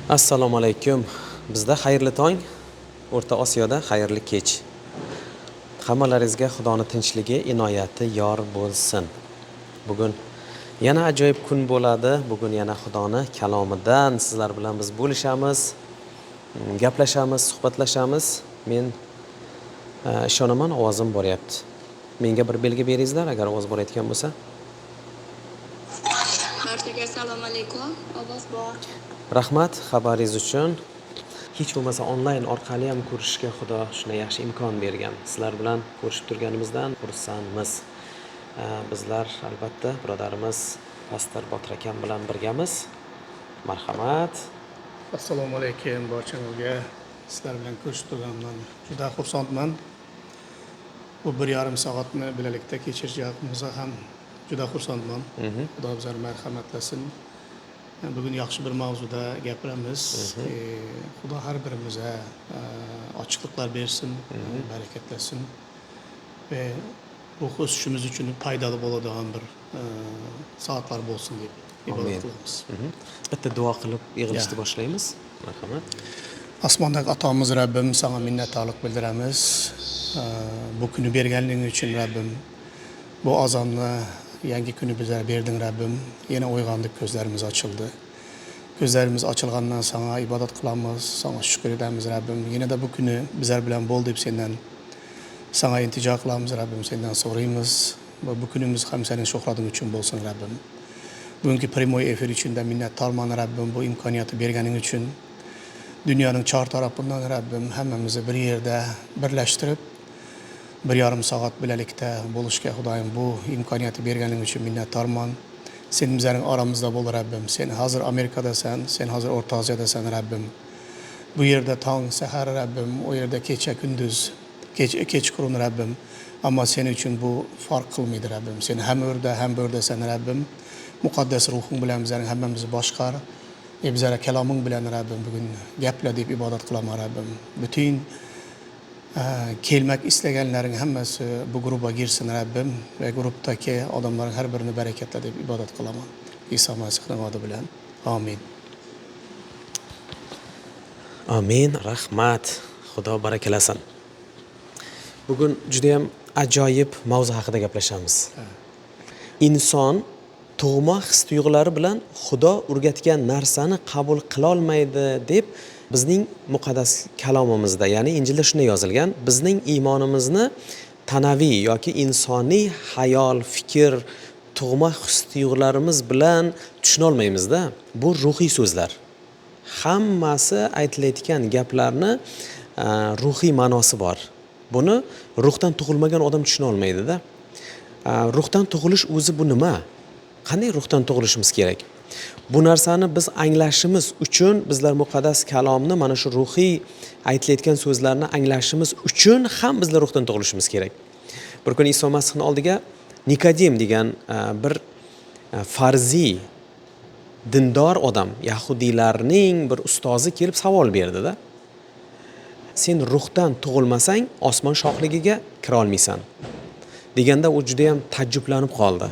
Assalomu alaykum. Bizda xayrli tong, O'rta Osiyoda xayrli kech. Hammalaringizga Xudoning tinchligi, inoyati yor bo'lsin. Bugun yana ajoyib kun bo'ladi. Bugun yana Xudoning kalomidan sizlar bilan biz bo'lishamiz, gaplashamiz, suhbatlashamiz. Men ishonaman, ovozim boryapti. Menga bir belgi beringizlar agar ovoz borayotgan bo'lsa. Barchaga assalomu alaykum. Ovoz bor. Rahmat xabaringiz uchun. Hech bo'lmasa onlayn orqali ham ko'rishishga Xudo shunday yaxshi imkon bergan. Sizlar bilan ko'rishib turganimizdan xursandmiz. Bizlar albatta birodarimiz pastor Botir akam bilan birgamiz. Marhamat. Assalomu alaykum barchamizga. Sizlar bilan ko'rishib turganimdan juda xursandman. Bu 1,5 soatni birgalikda kechirganimizga ham juda xursandman. Xudo bizlarga marhamatlasin. Bugun yaxshi bir mavzuda gapiramiz. Xudo har birimizga ochiqliklar bersin, barakatlasin ve ruh o'sishimiz uchun foydali bo'ladigan bir soatlar bo'lsin deb ibodat qilamiz. Bitta duo qilib yig'ilishni boshlaymiz. Marhamat. Osmondagi atamiz Rabbim, sana minnettarlik bildiramiz. Bu günü berganliging uchun Rabbim, bu azonni yangi kuni bizga berding Rabbim. Yine uyg'ondik, ko'zlarimiz ochildi. Ko'zlarimiz ochilgandan sana ibodat qilamiz, sana shukr edamiz Rabbim. Yine de bu günü bizlar bilan bo'l deb sendan sana iltijo qilamiz Rabbim, sendan so'raymiz. Bu günümüz ham sening shuhrating uchun bo'lsin Rabbim. Bugungi primoy efir uchun da minnatdorman Rabbim, bu imkoniyatni berganing uchun. Dünyanın çar tarafından Rabbim hammamizni bir yerde birleştirip 1,5 saat birlikte buluşka Xudoyim bu imkoniyatı berganing uchun minnatdorman. Sen bizlerin aramızda bol Rabbim. Sen hazır Amerika'dasan, sen hazır Orta Asya'dasan Rabbim. Bu yerde tang, sehar Rabbim, o yerde kecha gündüz, kechqurun Rabbim. Ama senin için bu fark kılmaydı Rabbim. Sen hem orada hem buradasın Rabbim. Mukaddes ruhun bilen bizlerin hammamizni boshqar. Bizlere kelamın bilen Rabbim bugün gapla deb ibodat qilaman Rabbim. Bütün kelmek istegenlerin hammasi bu gruba girsin Rabbim ve gruptaki adamların her birini bereketle deb ibodat qilaman. İsa Masihning adı bilen. Amin. Amin. Rahmat. Xudo barakalasin. Bugun juda ham ajoyib mavzu haqida gaplashamiz. İnson tug'ma his-tuyg'ulari bilan Xudo o'rgatgan narsani qabul qila olmaydi deb bizning muqaddas kalomimizda, ya'ni Injilda shunday yozilgan. Bizning iymonimizni tanaviy yoki insoniy hayol, fikr, tug'ma his-tuyg'ularimiz bilan tushuna olmaymizda. Bu ruhiy so'zlar. Hammasi aytilayotgan gaplarni ruhiy ma'nosi bor. Buni ruhdan tug'ilmagan odam tushuna olmaydi-da. Ruhdan tug'ilish o'zi bu nima? Qanday ruhdan tug'ilishimiz kerak? Bu narsani biz anglashimiz uchun bizlar muqaddas kalomni, mana shu ruhiy aytilayotgan so'zlarni anglashimiz uchun ham bizlar ruhdan tug'ilishimiz kerak. Bir kun Iso Masihning oldiga Nikodim degan bir farziy dindor odam, yahudiylarning bir ustozi kelib savol berdi-da. Sen ruhdan tug'ilmasang osmon shohligiga kira olmaysan. Deganda u juda ham tajjublanib qoldi.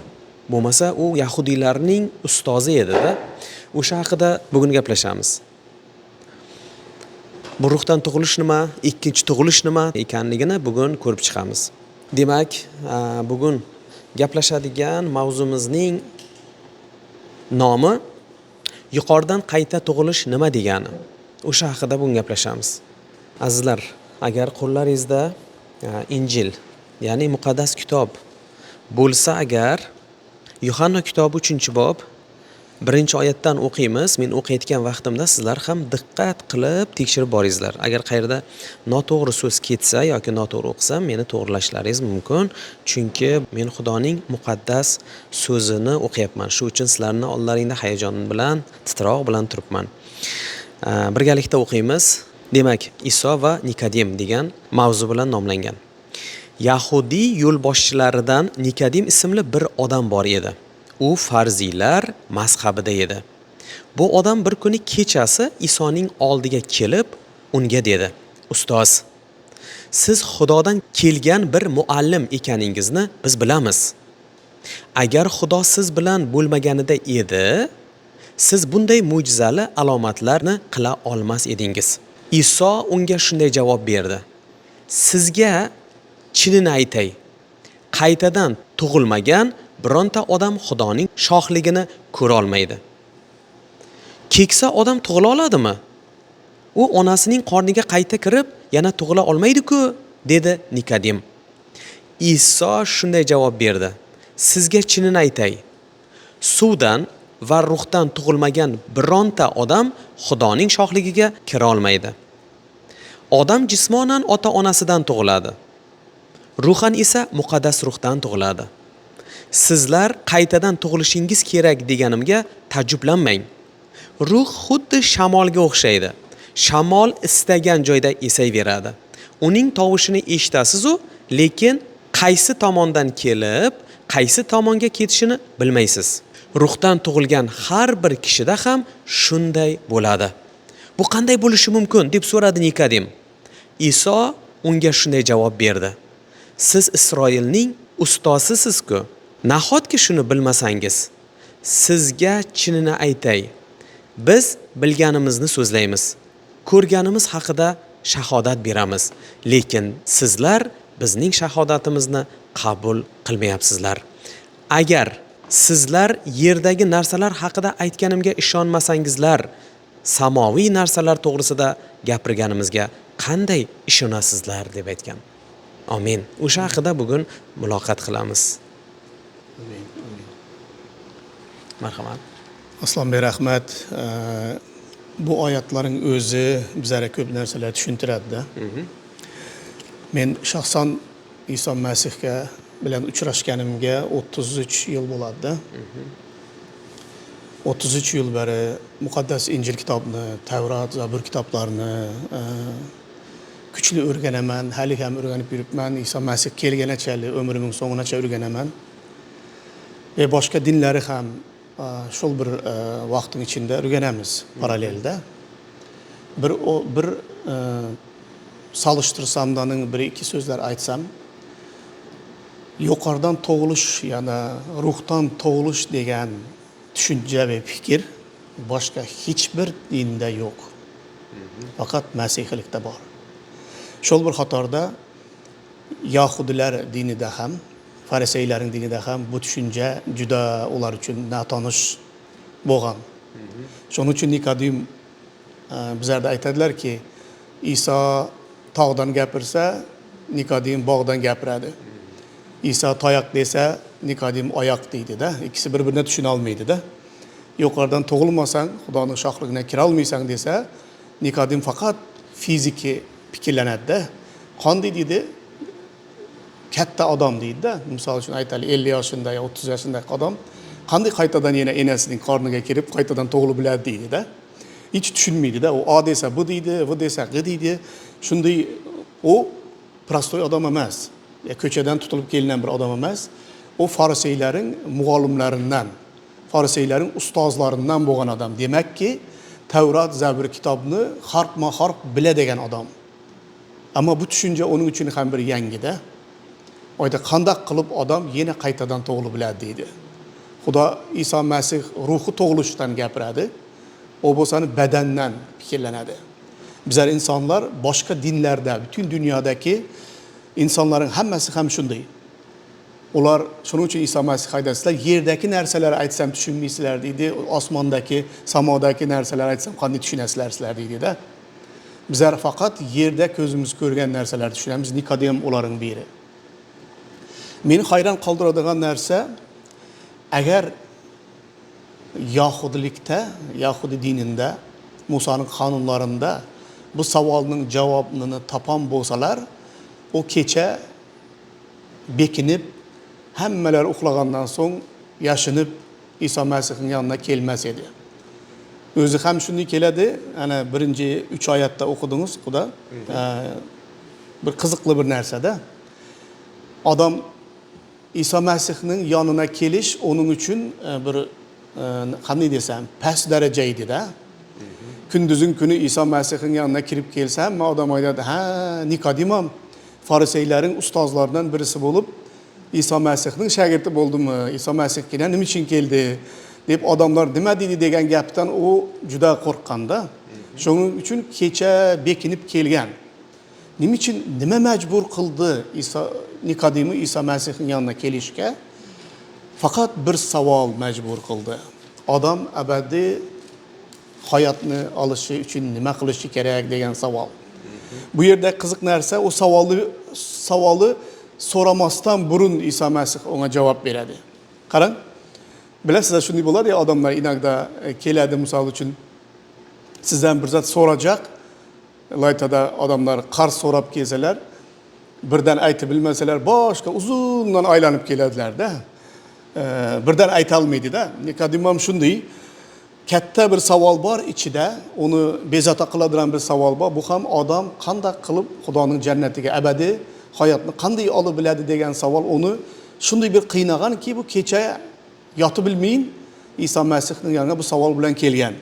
Bo'lmasa u yahudiylarning ustozi edi-da. O'sha haqida bugun gaplashamiz. Bu ruhdan tug'ilish nima, ikkinchi tug'ilish nima ekanligini bugun ko'rib chiqamiz. Demak, bugun gaplashadigan mavzumizning nomi yuqoridan qayta tug'ilish nima degani. O'sha haqida bugun gaplashamiz. Azizlar, agar qo'llaringizda Injil, ya'ni muqaddas kitob bo'lsa agar Yuhanna kitobi 3-bob 1-oyatdan o'qiymiz. Men o'qiyotgan vaqtimda sizlar ham diqqat qilib tekshirib boringizlar. Agar qayerda noto'g'ri so'z ketsa yoki noto'g'ri o'qisam, meni to'g'rilashlaringiz mumkin. Chunki men Xudoning muqaddas so'zini o'qiyapman. Shu uchun sizlarning oldlaringda hayajon bilan, titroq bilan turibman. Birgalikda o'qiymiz. Demak, Iso va Nikodim degan mavzu bilan nomlangan. Yahudiy yo'lboshchilaridan Nikodim ismli bir odam bor edi. U farziylar mazhabida edi. Bu odam bir kuni kechasi Isoning oldiga kelib, unga dedi: "Ustoz, siz Xudodan kelgan bir muallim ekaningizni biz bilamiz. Agar Xudo siz bilan bo'lmaganida edi, siz bunday mo'jizali alomatlarni qila olmas edingiz. Iso unga shunday javob berdi: Sizga chinini aytay, qaytadan tug'ilmagan bironta odam Xudoning shohligini ko'ra olmaydi. Keksa odam tug'ila oladimi? U onasining qorniga qayta kirib, yana tug'ila olmaydi-ku, dedi Nikodim. Iso shunday javob berdi: Sizga chinini aytay, suvdan va ruhdan tug'ilmagan bironta odam Xudoning shohligiga kira olmaydi. Odam jismonan ota-onasidan tug'iladi. Ruhan esa muqaddas ruhdan tug'iladi. Sizlar qaytadan tug'ilishingiz kerak deganimga tajjublanmang. Ruh xuddi shamolga o'xshaydi. Shamol istagan joyda esayveradi. Uning tovushini eshitasiz-u, lekin qaysi tomondan kelib, qaysi tomonga ketishini bilmaysiz. Ruhdan tug'ilgan har bir kishida ham shunday bo'ladi. Bu qanday bo'lishi mumkin deb so'radi Nikodim. Iso unga shunday javob berdi: Siz Isroilning ustozisiz-ku. Nahotki shuni bilmasangiz? Sizga chinini aytay, biz bilganimizni so'zlaymiz, ko'rganimiz haqida shahodat beramiz, lekin sizlar bizning shahodatimizni qabul qilmayapsizlar. Agar sizlar yerdagi narsalar haqida aytganimga ishonmasangizlar, samoviy narsalar to'g'risida gapirganimizga qanday ishonasizlar deb aytgan. Amin. O'sha haqida bugun muloqot qilamiz. Marhamat. Aslanbey rahmat. Bu oyatların o'zi bizlarga ko'p narsalar tushuntiradi-da. Men shaxsan Iso Masihga bilan uchrashganimga 33 yil bo'ladi-da. 33 yil beri muqaddas Injil kitobini, Tavrat, Zabur kitoblarini kuchli o'rganaman, hali ham o'rganib yuribman. Iso Masih kelgunicha, umrimning so'ngigacha o'rganaman. Ve boshqa dinlari ham shol bir vaqtning ichida o'rganamiz paralelda. Bir solishtirsamdaning bir ikki so'zlar aytsam, yuqoridan tug'ilish, ya'ni ruhdan tug'ilish degan tushuncha va fikr boshqa hech bir dinda yo'q. Faqat masihiylikda bor. Shol bir qatorda Yahudilar dinida ham, Fariseylerin dinida ham bu tushuncha juda ular uchun natanish bo'lgan. Shuning uchun Nikodim bizlarda aytadilar-ki, İsa tog'dan gapirsa, Nikodim bog'dan gapiradi. İsa tayoq desa, Nikodim oyoq deydi-da. İkisi bir-birini tushuna olmaydi-da. Yuqoridan tug'ilmasang, Xudoning shohligine kira olmaysan desa, Nikodim faqat fiziki fikirlanadi-da. Qanday deydi? Katta odam deydi-da. Misol uchun aytaylik 50 yoshida yo 30 yoshidagi odam qanday qaytadan yana enasining qorniga kirib qaytadan tug'ilib biladi deydi-da. Hiç tushunmaydi-da. U o desa bu deydi, bu desa qi deydi. Shunday o prostoy odam emas. Ko'chadan tutilib kelgan bir odam emas. O fariseylerin muallimlarinden, fariseylerin ustozlarından bo'lgan odam. Demakki, Tavrat, Zabur kitobini harfma-harf biladigan odam. Ama bu tushuncha onun uchun ham bir yangi-da. Oyda qanday qilib odam yana qaytadan tug'ilib biladi deydi. Xudo Iso Masih ruhi tug'ilishdan gapiradi. O bo'lsani badandan fikirlanadi. Bizlar insonlar boshqa dinlarda, bütün dünyadaki insanların hammasi ham shunday. Ular shuning uchun Iso Masih haydasizlar, yerdagi narsalarni aytsam tushunmaysizlar deydi, osmondagi, samodagi narsalarni aytsam qanday tushunasizlar sizlar deydi-da. Bizlar faqat yerda ko'zimiz ko'rgan narsalarni tushunamiz. Nikodim ularning biri. Meni hayran qoldiradigan narsa, agar Yahudilikda, Yahudi dininde, Musa'nın qonunlarında bu savolning javobini topan bo'lsalar, o kecha bekinib, hammalar uxlagandan so'ng yashinib Iso Masihning yonuna kelmas edi. O'zi ham shunday keladi. Ana birinchi 3 oyatda o'qidingiz, Xudo. Bir qiziqli bir narsada. Odam Iso Masihning yonuna kelish onun uchun bir qanday desam, past daraja edi-da. Kunduzun kuni Iso Masihning yonuna kirib kelsam, men odam aytadi, "Ha, Nikodim ham fariseylerin ustozlarından birisi bo'lib, Iso Masihning shogirdi bo'ldimi? Iso Masih nima uchun keldi?" deb odamlar nima deydi degan gapdan u juda qo'rqqanda. Shuning uchun kecha bekinib kelgan. Nima uchun nima majbur qildi Nikodimni Iso Masihning yoniga kelishga? Faqat bir savol majbur qildi. Odam abadiy hayotni olishi uchun nima qilishi kerak degan savol. Bu yerda qiziq narsa, o savoli so'ramasdan burun Iso Masih unga javob beradi. Qarang. Bilasizlar, shunday bo'ladi ya, odamlar inaqda keladi, misol uchun sizdan bir zat so'rajaq. Laytada odamlar qarz so'rab kelsalar, birdan aytib bilmasalar, boshqa uzundan aylanib keladilar-da. Birdan ayta olmaydi-da. Nikodim ham shunday. Katta bir savol bor ichida, uni bezovta qiladigan bir savol bor. Bu ham odam qanday qilib Xudoning jannatiga abadiy hayotni qanday olib biladi degan savol uni shunday bir qiynaganki, bu kecha yotib bilmayin Iso Masihning yoniga bu savol bilan kelgan.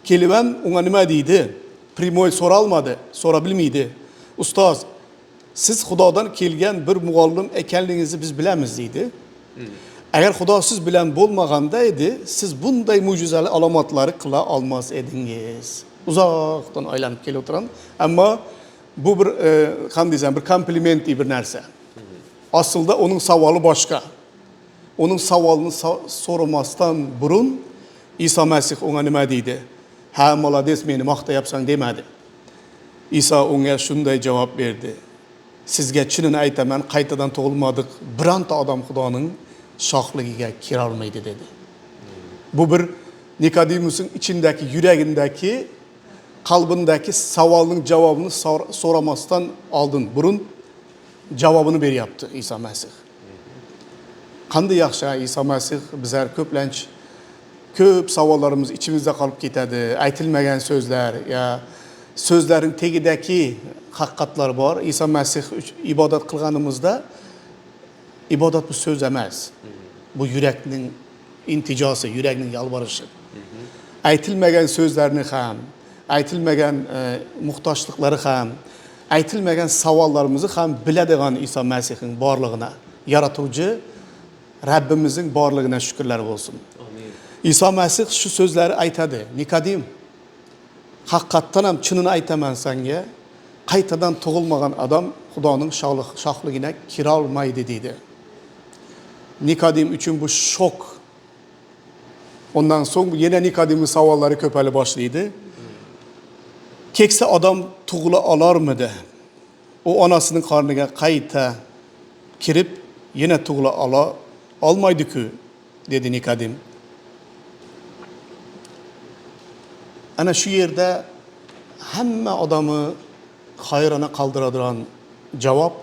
Kelib ham unga nima deydi? Primoy so'ralmadi, so'ra bilmaydi. Ustoz, siz Xudodan kelgan bir muallim ekanligingizni biz bilamiz deydi. Agar Xudo siz bilan bo'lmaganda edi, siz bunday mo'jizali alomatlarni qila olmas edingiz. Uzoqdan aylanib kelib o'tiran, ammo bu bir qanday desam, bir komplimentli bir narsa. Aslida uning savoli boshqa. Uning savolini so'ramasdan burun Iso Masih unga nima deydi? Ha, molades, meni maqtayapsan demadi. Iso unga shunday javob berdi. Sizga chinini aytaman, qaytadan tug'ilmadik bironta odam Xudoning shohligiga kira olmaydi dedi. Bu bir Nikodimusning ichindagi, yuragindagi, qalbindagi savolning javobini so'ramasdan oldin burun javobini beryapti Iso Masih. Qanday yaxshi Iso Masih bizlar ko'p savollarimiz ichimizda qolib ketadi. Aytilmagan so'zlar ya so'zlarning tegidagi haqiqatlar bor. Iso Masih ibodat qilganimizda ibodat bu so'z emas. Bu yurakning intijosi, yurakning yalvarishi. Aytilmagan so'zlarni ham, aytilmagan muhtojliklari ham, aytilmagan savollarimizni ham biladigan Iso Masihning borlig'ina, yaratuvchi Rabbimizning borlig'ina shukrlar bo'lsin. Amin. Iso Masih shu so'zlarni aytadi. Nikodim, haqiqatdan ham chinini aytaman senga, qaytadan tug'ilmagan odam Xudoning shohligina kira olmaydi deydi. Nikodim uchun bu shok. Ondan so'ng yana Nikodimning savollari ko'payib boshlaydi. Keksa odam tug'ila olarmidi? U onasining qorniga qayta kirib yana tug'ila olmaydi-ku, dedi Nikodim. Ana shu yerda hamma odamni hayrona qoldiradigan javob,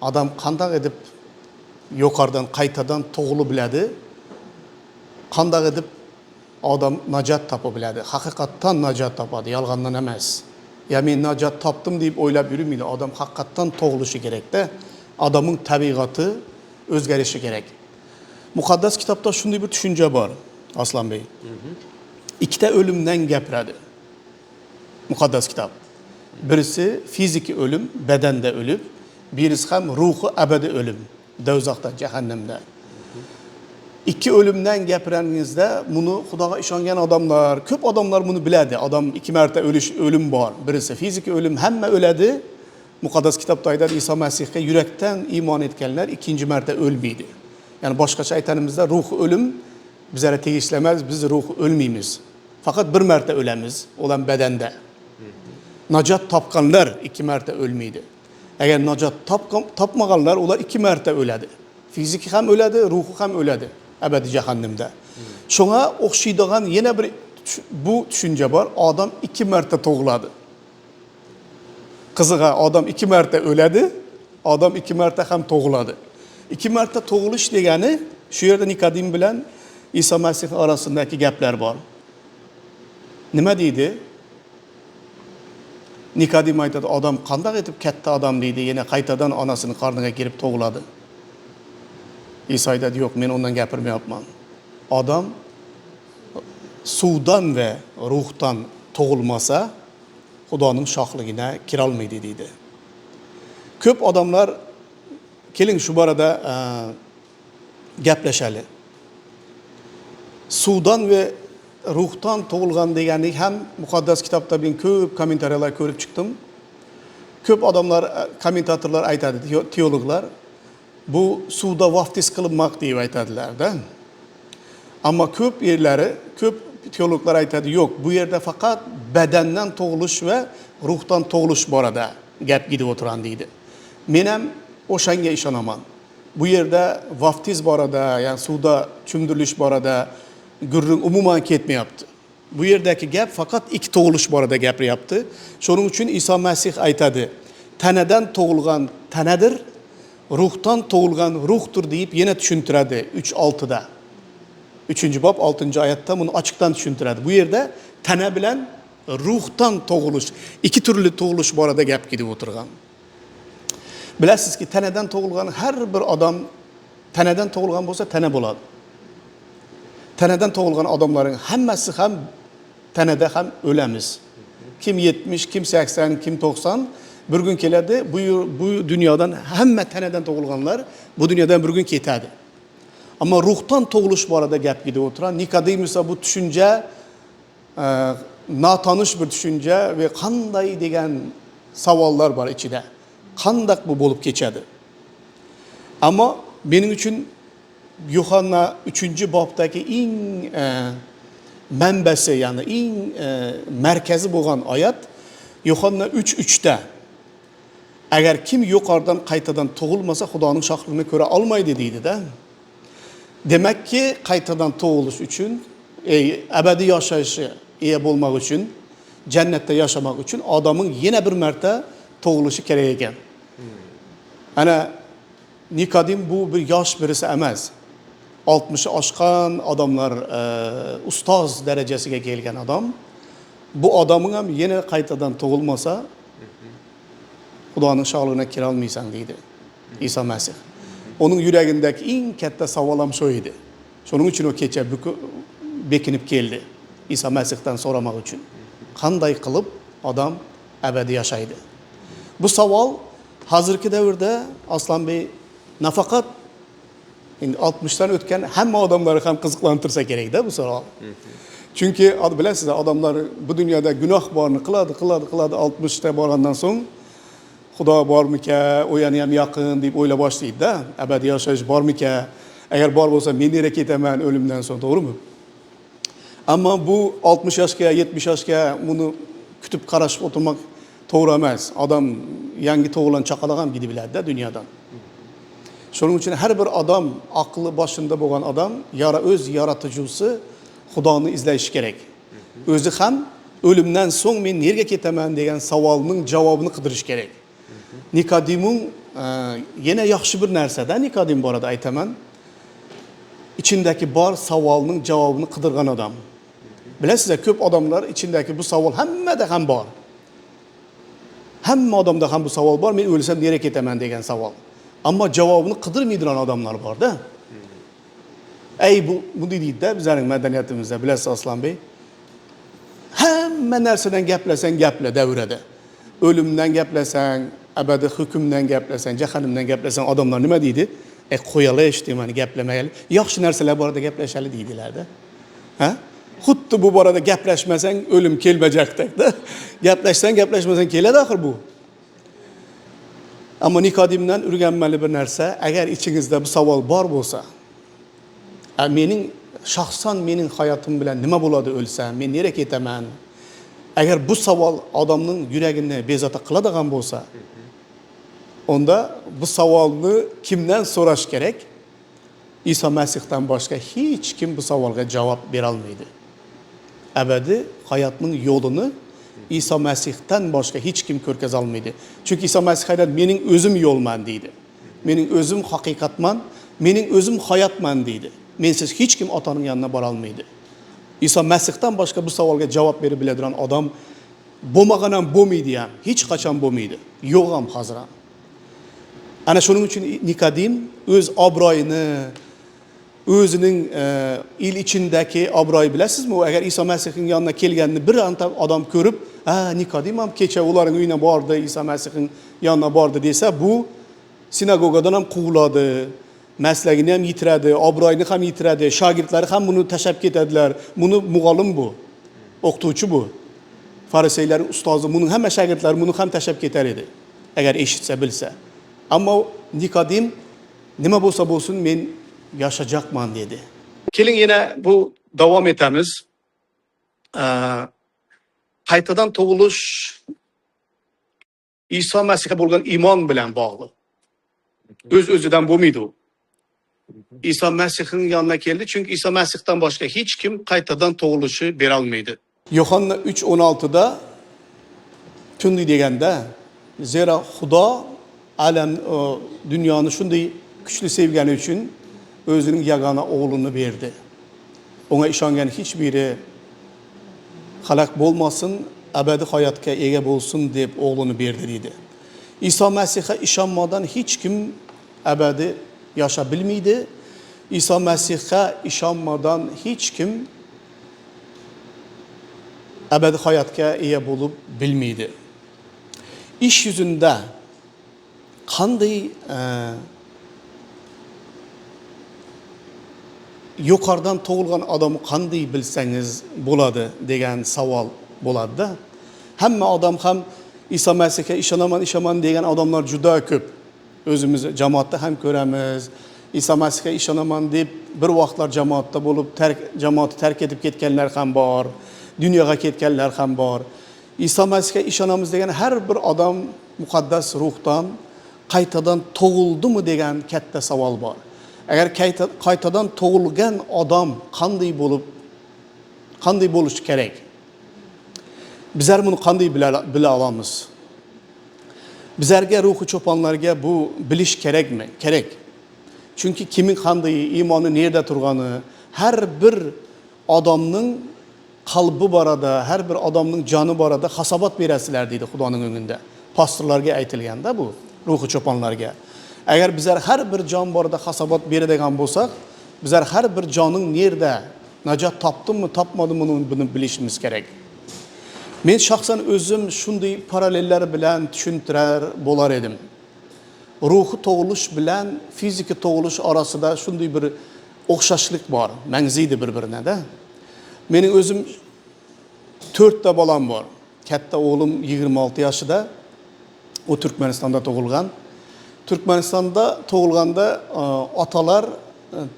odam qanday edib yuqoridan qaytadan tug'ilib biladi, qanday edib odam najot topa biladi. Haqiqatdan najot topadi, yolg'ondan emas. Ya men najot topdim deb o'ylab yurmaydi. Odam haqiqatdan tug'ilishi kerak-da. Odamning tabiati o'zgarishi kerak. Muqaddas kitobda shunday bir tushuncha bor, Aslanbey. Ikkita o'limdan gapiradi. Muqaddas kitob. Birisi fiziki o'lim, badanda o'lim, birisi ham ruhi abadiy o'lim, do'zaxda, jahannamda. İki o'limdan gapirganingizda buni Xudoga ishongan odamlar, ko'p odamlar buni biladi. Odam ikki marta o'lim bor. Birisi fiziki o'lim, hamma o'ladi. Muqaddas kitobda aytadi, Iso Masihga yurakdan iymon etganlar ikkinchi marta o'lmaydi. Ya'ni boshqacha aytganimizda ruhi o'lim bizlarga tegishli emas, biz ruhi o'lmaymiz. Faqat bir marta o'lamiz, o'lan badanda. Najot topganlar ikki marta o'lmaydi. Agar najot topmaganlar ular ikki marta o'ladi. Fiziki ham o'ladi, ruhi ham o'ladi abadiy jahannamda. Shunga o'xshaydigan yana bir bu tushuncha bor. Odam ikki marta tug'iladi. Qizig'i, odam ikki marta o'ladi, odam ikki marta ham tug'iladi. İki marta tug'ilish degani shu yerda Nikodim bilan Iso Masih orasindagi gaplar bor. Nima deydi? Nikodim aytadi, odam qanday etib katta odam deydi, yana qaytadan onasining qorniga kirib tug'iladi. Iso aytadi, yo'q, men undan gapirmayapman. Odam suvdan va ruhdan tug'ilmasa, Xudoning shohligina kira olmaydi deydi. Ko'p odamlar keling shu borada gaplashali. suvdan ve ruhdan tug'ilgan deganlik ham muqaddas kitobda men ko'p kommentariyalar ko'rib chiqdim. Ko'p odamlar, kommentatorlar aytadi, teologlar, bu suvda vaftiz qilinmoq deb aytadilar-da. Ammo ko'p yerlari, ko'p teologlar aytadi, yo'q, bu yerda faqat badandan tug'ilish va ruhdan tug'ilish borada gap ketib o'tiran deydi. Men ham o'shanga ishonaman. Bu yerda vaftiz borada, ya'ni suvda cho'mdirilish borada gurrung umuman ketmayapti. Bu yerdagi gap faqat ikki tug'ilish borada gapiryapti. Shuning uchun Iso Masih aytadi, tanadan tug'ilgan tanadir, ruhdan tug'ilgan ruhdir deb yana tushuntiradi 3:6da. 3-bob 6-oyatda buni ochiqdan tushuntiradi. Bu yerda tana bilan ruhdan tug'ilish, ikki turli tug'ilish borada gap ketib o'tirgan. Bilasizki, tanadan tug'ilgan har bir odam tanadan tug'ilgan bo'lsa, tana bo'ladi. Tanadan tug'ilgan odamların hammasi ham tanada ham o'lamiz. Kim 70, kim 80, kim 90 bir gün keladi, bu dunyodan hamma tanadan tug'ilganlar bu dunyodan bir gün ketadi. Ama ruhdan tug'ilish borada gap ketib o'tiran Nikodim esa bu tushuncha natanish bir tushuncha ve qanday degan savollar bor ichida. Qandaq bu bo'lib kechadi. Ammo mening uchun Yuhanna 3-bobdagi eng manbasi, ya'ni eng markazi bo'lgan oyat Yuhanna 3:3da. Agar kim yuqoridan qaytadan tug'ilmasa, Xudoning shohligini ko'ra olmaydi deydi-da. Demakki, qaytadan tug'ilish uchun, abadiy yashashga ega bo'lmoq uchun, jannatda yashamoq uchun odamning yana bir marta tug'ilishi kerak ekan. Ana Nikodim bu bir yosh birisi emas. 60'ı oshgan odamlar, ustoz darajasiga kelgan odam. Bu odamning ham yana qaytadan tug'ilmasa, Xudoning shohlig'iga kira olmaysan deydi Iso Masih. Onun yuragindagi eng katta savol ham shu edi. Shuning uchun o kecha bekinib keldi Iso Masihdan so'ramoq uchun. Qanday qilib odam abadiy yashaydi? Bu savol hozirgi davrda Aslanbey nafaqat 60'dan o'tgan hamma odamlarni ham qiziqlantirsa kerak-da bu savol. Chunki bilasizlar, odamlar bu dunyoda gunoh borni qiladi, 60ta borgandan so'ng Xudo bormikan, o yana ham yaqin deb o'ylab boshlaydi-da. Abadiy yashash bormikan? Agar bor bo'lsa, men nerga ketaman o'limdan so'ng, to'g'rimi? Ammo bu 60 yoshga, 70 yoshga buni kutib qarashib o'tirmoq to'g'ri emas. Odam yangi tug'ilgan chaqaloq ham gidib biladi-da dunyodan. Shuning uchun har bir odam, aqli boshida bo'lgan odam, o'z yaratuvchisi Xudoni izlashi kerak. O'zi ham o'limdan so'ng men nerga ketaman degan savolning javobini qidirish kerak. Nikodimning yana yaxshi bir narsada Nikodim borada aytaman. İçindeki bor savolning javobini qidirgan odam. Bilasizlar, ko'p odamlar ichindagi bu savol hammada ham bor. Hamma odamda ham bu savol bor, men o'lsam nerga ketaman degan savol. Ammo javobini qidirmaydigan odamlar bor-da. Bu deydi-da bizning madaniyatimizda, bilasiz Aslanbey. Hamma narsadan gaplasang gapla davrada. O'limdan gaplasang, abadiy hukmdan gaplasang, jahannamdan gaplasang odamlar nima deydi? Qo'yalash demani gaplamayli. Yaxshi narsalar borada gaplashali deydilar-da. Ha? Xuddi bu borada gaplashmasang o'lim kelmajakda. Gaplashmasang keladi axir bu. Ammo Nikodimdan o'rganmali bir narsa, agar ichingizda bu savol bor bo'lsa, mening hayotim bilan nima bo'ladi o'lsam, men nerga ketaman? Agar bu savol odamning yuragini bezovta qiladigan bo'lsa, onda bu savolni kimdan so'rash kerak? Iso Masihdan boshqa hech kim bu savolga javob bera olmaydi. Abadiy hayotning yo'lini Iso Masihdan boshqa hech kim ko'rkaza olmaydi. Chunki Iso Masih aytadi, mening o'zim yo'lman deydi. Mening o'zim haqiqatman, mening o'zim hayotman deydi. Mensiz hech kim otaning yonina bora olmaydi. Iso Masihdan boshqa bu savolga javob berib biladigan odam bo'lmagan ham bo'lmaydi ham, hech qachon bo'lmaydi. Yo'q ham hozir ham. Ana shuning uchun Nikodim o'z obro'yini, o'zining il ichindagi obro'yi bilasizmi? Agar Iso Masihning yonina kelganini bir anta odam ko'rib, Nikodim ham kecha ularning uyina bordi, Iso Masihning yonina bordi desa, bu sinagogadan ham quvladi, Məsləyini ham yitiradi, obro'yini ham yitiradi, shogirdlari ham buni tashab ketadilar. Buni muallim bu, o'qituvchi bu. Fariseylerin ustozi, bunun hamma shogirdlari buni ham tashab ketar edi, agar eshitsa bilsa. Ammo Nikodim nima bo'lsa bo'lsin men yashayacakman dedi. Keling yana bu davom etamiz. Qaytadan tug'ilish İsa Masihga bo'lgan iymon bilan bog'liq. O'z-o'zidan bo'lmaydi u. İsa Masihning yonuna keldi, chunki İsa Masihdan boshqa hech kim qaytadan tug'ilishni bera olmaydi. Yohanna 3:16da shunday deganda, zero Xudo alam dunyoni shunday kuchli sevgani uchun o'zining yagona o'g'lini berdi. Ona ishongan hech biri halak bo'lmasin, abadiy hayotga ega bo'lsin deb o'g'lini berdi dedi. İsa Masihga ishonmadan hech kim abadiy yasha bilmaydi. İsa Masihga ishonmadan hech kim abadiy hayotga ega bo'lib bilmaydi. İş yüzünde qanday yuqoridan tug'ilgan odamni qanday bilsangiz bo'ladi degan savol bo'ladi-da. Hamma odam ham İsa Masihga ishonaman degan odamlar juda ko'p. O'zimiz jamoatda ham ko'ramiz. İsa Masihga ishonaman deb bir vaqtlar jamoatda bo'lib jamoatni tark etib ketganlar ham bor, dunyoga ketganlar ham bor. İsa Masihga ishonamiz degan har bir odam muqaddas ruhdan qaytadan tug'ildimi degan katta savol bor. Agar qaytadan tug'ilgan odam qanday bo'lishi kerak? Bizlar buni qanday bila olamiz? Bizlarga ruhi cho'ponlarga bu bilish kerakmi? Kerak. Chunki kimning qanday iymoni nerda turgani, har bir odamning qalbi borada, har bir odamning joni borada hasobat berasizlar deydi Xudoning o'ngida. Pastorlarga aytilganda bu, ruhi cho'ponlarga. Agar bizlar har bir jon borada hasobat beradigan bo'lsak, bizlar har bir jonning nerda najot topdimmi, topmadimmi buni bilishimiz kerak. Men shaxsan o'zim shunday parallellar bilan tushuntirar bo'lar edim. Ruhi tug'ilish bilan fiziki tug'ilish orasida shunday bir o'xshashlik bor, mangziydi bir-birine. Mening o'zim 4 ta bolam bor. Katta o'g'lim 26 yoshida, o Turkmanistonda tug'ilgan. Turkmanistonda tug'ilganda otalar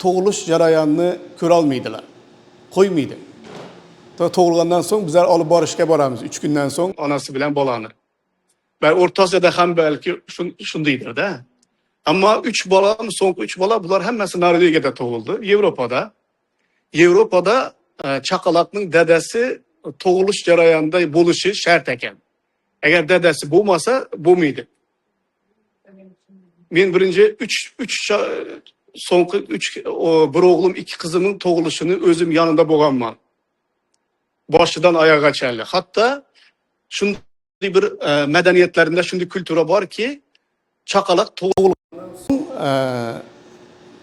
tug'ilish jarayonini ko'ra olmaydilar. Qo'ymaydi. Tug'ilgandan so'ng bizlar olib borishga boramiz. 3 kundan so'ng onasi bilan bolani. Va O'rta Osiyoda ham balki shundaydir-da. Ammo 3 bola, so'nggi 3 bola bular hammasi Norvegiyada tug'ildi, Yevropada chaqaloqning dadasi tug'ilish jarayonida bo'lishi shart ekan. Agar dadasi bo'lmasa, bo'lmaydi. Men birinchi 3 so'nggi 3 bir o'g'lim, 2 qizimning tug'ilishini o'zim yonida bo'lganman. Boshidan oyoqgacha. Hatto shunday bir madaniyatlarında shunday kultura borki, chaqaloq tug'ilgandan so'ng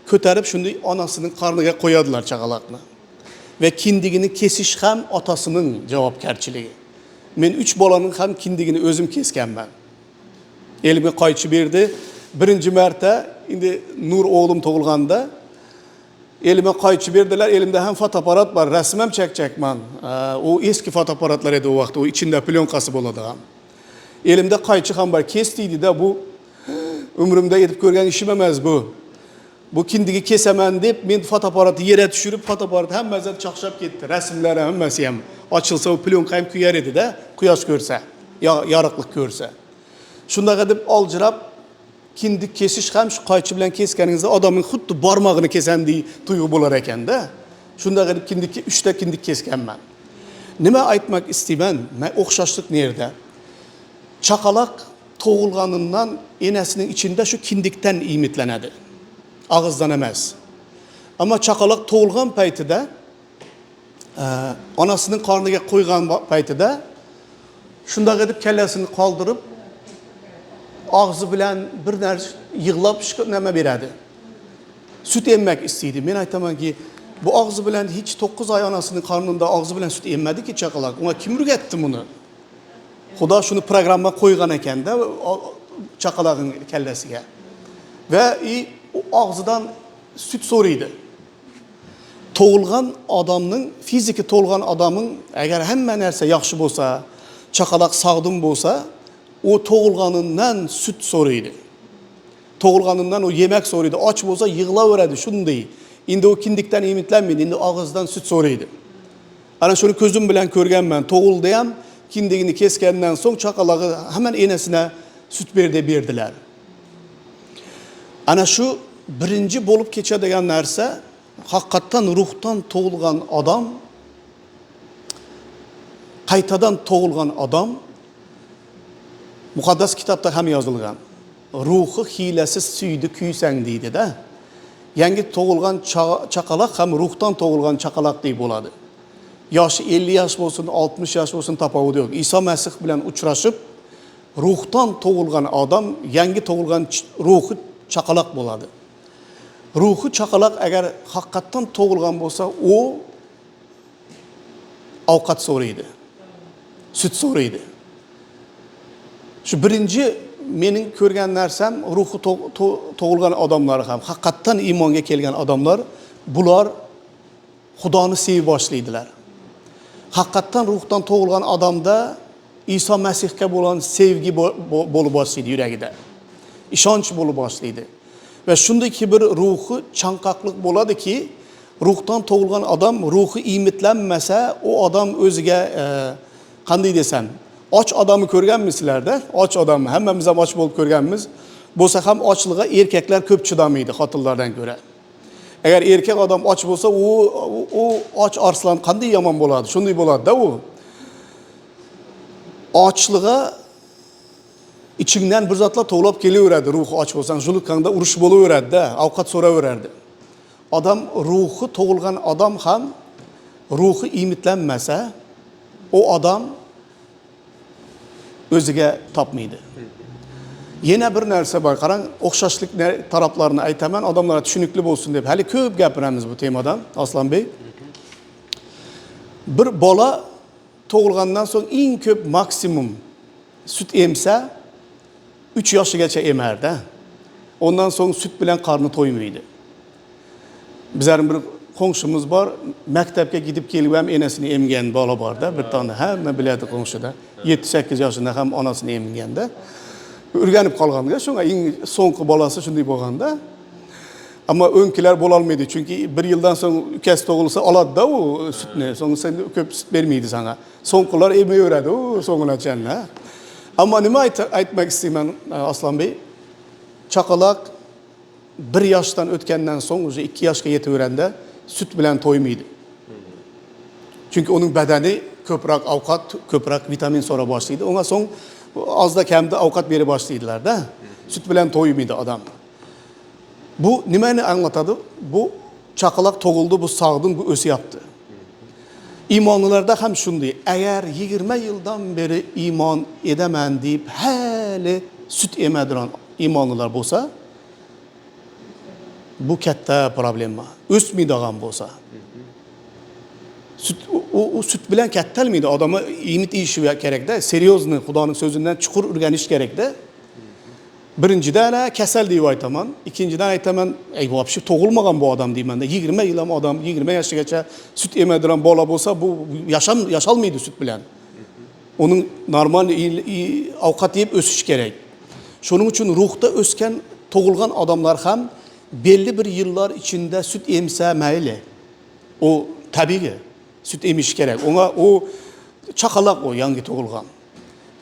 ko'tarib shunday onasining qarniga qo'yadilar chaqaloqni. Ve kindigini kesish ham otasining javobgarchiligi. Men 3 bolaning ham kindigini o'zim kesganman. Elimga qaychi berdi. Birinchi marta endi Nur o'g'lim tug'ilganda elime qaychi berdilar. Elimde ham fotoaparat var. Rasm ham chekman. O eski fotoaparatlar edi o vaqt. O içinde plyonkası bo'ladi ham. Elimde qaychi ham var. Kesdiydi de bu umrimda edib ko'rgan ishim emas bu. Bu kindigi kesaman deb men fotoaparatni yere tushirib, fotoaparat hammasi chaqshab ketdi. Rasmlari hammasi ham ochilsa o plyonka ham kuyar edi-da, quyosh ko'rsa, yorug'lik ko'rsa. Shundaqa deb oljirab kindik kesish ham shu qaychi bilan kesganingizda odamning xuddi barmog'ini kesandek tuyg'u bo'lar ekanda. Shundaqa deb kindikka 3 ta kindik kesganman. Nima aytmak istayman? Men o'xshashlik nerda? Chaqaloq tug'ilganidan enasining ichida shu kindikdan imitlanadi. Ağızdan emas. Ama chaqaloq tug'ilgan paytida onasining qorniga qo'ygan paytida shunday deb kallasini qoldirib og'zi bilan bir narsa yig'lab nima beradi. Süt emmek isteydi. Men aytamanki bu og'zi bilan hech 9 oy onasining qornida og'zi bilan süt emmadi-ki chaqaloq. Ona kim o'rgatdi buni? Xudo shuni programma qo'ygan ekanda chaqaloqning kallasiga. Ve ağzıdan süt so'raydi. Tug'ilgan odamning, fiziki tug'ilgan odamning agar hamma narsa yaxshi bo'lsa, chaqaloq sog'dum bo'lsa, u tug'ilganidan süt so'raydi. Tug'ilganidan o yemek so'raydi. Och bo'lsa yig'laveradi shunday. Endi o kindikdan emizlanmaydi, endi og'izdan süt so'raydi. Ana shuni ko'zim bilan ko'rganman. Tug'ildi ham kindigini kesgandan so'ng chaqalog'i hemen enasine süt berdilar. Ana shu birinchi bo'lib kechadigan narsa, haqiqatan ruhdan tug'ilgan odam, qaytadan tug'ilgan odam, muqaddas kitobda ham yozilgan. Ruhi hiylasiz suydi kuysang deydi-da. Yangi tug'ilgan chaqaloq ham ruhdan tug'ilgan chaqaloqdek bo'ladi. Yoshi 50 yosh bo'lsin, 60 yosh bo'lsin tafovut yo'q. İso Masih bilan uchrashib, ruhdan tug'ilgan odam yangi tug'ilgan ruhi chaqaloq bo'ladi. Ruhi chaqaloq agar haqiqatan tug'ilgan bo'lsa, u ovqat so'raydi. Süt so'raydi. Shu birinchi mening ko'rgan narsam, ruhi tug'ilgan odamlar ham, haqiqatan iymonga kelgan odamlar, bular Xudoni sevib boshlaydilar. Haqiqatan ruhdan tug'ilgan odamda İso Masihga bo'lgan sevgi bo'lib boshlaydi yuragida. İshonch bo'lib boshlaydi. Ve shundaki bir ruhi chanqoqlik bo'ladiki, ruhdan tug'ilgan odam ruhi imitlanmasa, o adam o'ziga qanday desam, och odamni ko'rganmisizlarda? Och odamni hammamiz ham och bo'lib ko'rganmiz. Bo'lsa ham ochligiga erkaklar ko'p chidamaydi xotinlardan ko'ra. Agar erkak odam och bo'lsa, u och arslan qanday yomon bo'ladi? Shunday bo'ladi-da u. Ochligiga içinden bir zatla to'lab kelaveradi, ruhi och bo'lsang, julukanda urush bo'laveradi-da, ovqat so'raveradi. Adam ruhi tug'ilgan odam ham ruhi imitlanmasa, o adam o'ziga topmaydi. Yana bir narsa bor, qarang, o'xshashlik taraflarini aytaman, odamlarga tushunukli bo'lsin deb. Hali ko'p gapiramiz bu temadan, Aslanbey. Bir bola tug'ilgandan so'ng eng ko'p maksimum süt emsa 3 yoshigacha emardi. Ondan so'ng süt bilan qarni to'ymaydi. Bizlarning bir qo'ng'ishimiz bor, maktabga gidib kelib ham enasini emgan bola borda, bir tane hamma biladi qo'ng'ishida. 7-8 yoshida ham onasini emganda. O'rganib qolganda, shunga eng so'nggi bolasi shunday bo'lganda. Ammo o'nkilar bo'la olmaydi, chunki 1 yildan so'ng ukasi tug'ilsa oladi-da u sütni. So'ngsa ko'p süt bermaydi sana. So'ngqilar emaveradi u so'ng'inachanla. Ammo nima aytmak istayman Aslanbey? Chaqaloq 1 yoshdan o'tgandan so'ng, o'zi 2 yoshga yetaveranda süt bilan to'ymaydi. Chunki uning badani ko'proq ovqat, ko'proq vitamin so'ra boshlaydi. Unga so'ng ozda kamda ovqat berib boshlaydilar-da. Süt bilan to'ymaydi odam. Bu nimani anglatadi? Bu chaqaloq tug'ildi, bu sog'dim, bu o'syapti. İmanlılarda ham shunday. Agar 20 yildan beri iymon edaman deb hali süt emadiran imonlilar bo'lsa, bu katta problema. O'smaydigan bo'lsa. O süt bilan kattalmaydi. Odamga imit ishi kerak-da, seryozni Xudoning so'zidan chuqur o'rganish kerak-da. Birinchidan kasal deb aytaman, ikkinchidan aytaman, ey vobshi tug'ilmagan bu odam deyman-da. 20 yil ham odam 20 yoshgacha süt emadiran bola bo'lsa, bu yashalmaydi süt bilan. Onun normal ovqat yeb o'sish kerak. Shuning uchun ruhda o'sgan, tug'ilgan odamlar ham belli bir yillar ichida süt emsa mayli. O tabiiy süt emish kerak. Ona o chaqaloq o yangi tug'ilgan.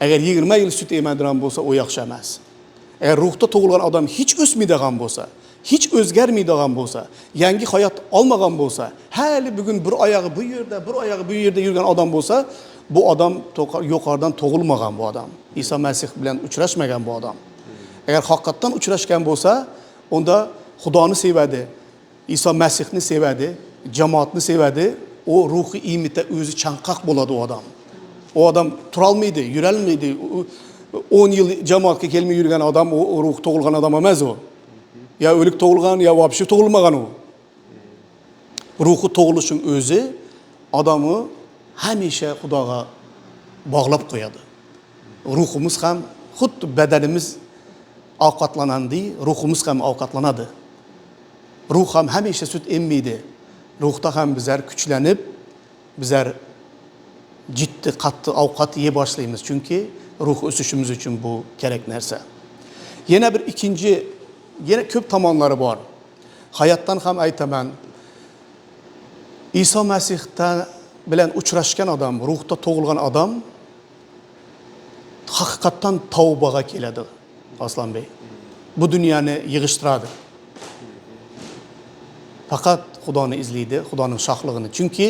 Agar 20 yil süt emadiran bo'lsa, o yaxshi emas. Eğer ruhda tug'ilgan odam hiç o'smaydigan bo'lsa, hiç o'zgarmaydigan bo'lsa, yangi hayot olmagan bo'lsa, hali bugun bir oyog'i bu yerda, bir oyog'i bu yerda yurgan odam bo'lsa, bu odam yuqoridan tug'ilmagan bu odam. İso Masih bilan uchrashmagan bu odam. Eğer haqiqatan uchrashgan bo'lsa, onda Xudoni sevadi, İso Masihni sevadi, jamoatni sevadi, o ruhi iymita o'zi chanqoq bo'ladi o odam. O adam turolmaydi, yurolmaydi. 10 yıl cemaatga kelmay yurgan adam o ruh tug'ilgan odam emas o. Ya o'lik tug'ilgan, ya vobshi tug'ilmagan o. Ruhi tug'ilishning o'zi odamni hamisha Xudoga bog'lab qo'yadi. Ruhimiz ham xuddi badanimiz ovqatlanadi, ruhimiz ham ovqatlanadi. Ruh ham hamisha süt emmaydi. Ruhda ham bizlar kuchlanib, bizlar ciddi, qattiq ovqat yey boshlaymiz. Chunki ruh o'sishimiz uchun bu kerak narsa. Yana bir ikinci, yana ko'p tomonlari bor. Hayotdan ham aytaman. İsa Masihda bilan uchrashgan odam, ruhda tug'ilgan odam haqiqatdan tavbaga keladi. Aslanbey. Bu dunyoni yig'ishtiradi. Faqat Xudoni izlaydi, Xudoning shohligini. Chunki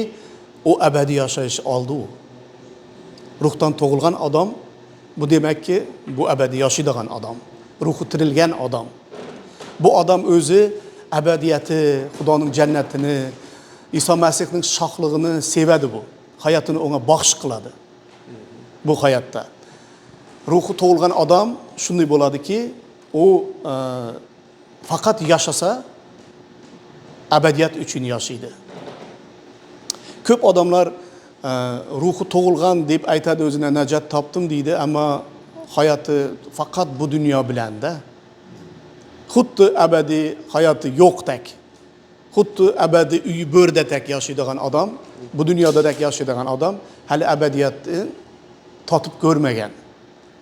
o abadiy yashash oldi u. Ruhdan tug'ilgan odam bu demakki bu abadiy yashaydigan odam, ruhi tirilgan odam. Bu odam o'zi abadiyati, Xudoning jannatini, İsa Masihning shohligini sevadi bu. Hayotini ona baxsh qiladi. Bu hayotda. Ruhi tug'ilgan odam shunday bo'ladiki, u faqat yashasa abadiyat uchun yashaydi. Ko'p odamlar ruhi tug'ilgan deb aytadi, o'zine najot topdim deydi, ammo hayoti faqat bu dunyo bilanda. Xuddi abadiy hayoti yo'qdek. Xuddi abadiy uyi bo'rdadek yashaydigan odam, bu dunyodadek yashaydigan odam hali abadiyatni totib ko'rmagan.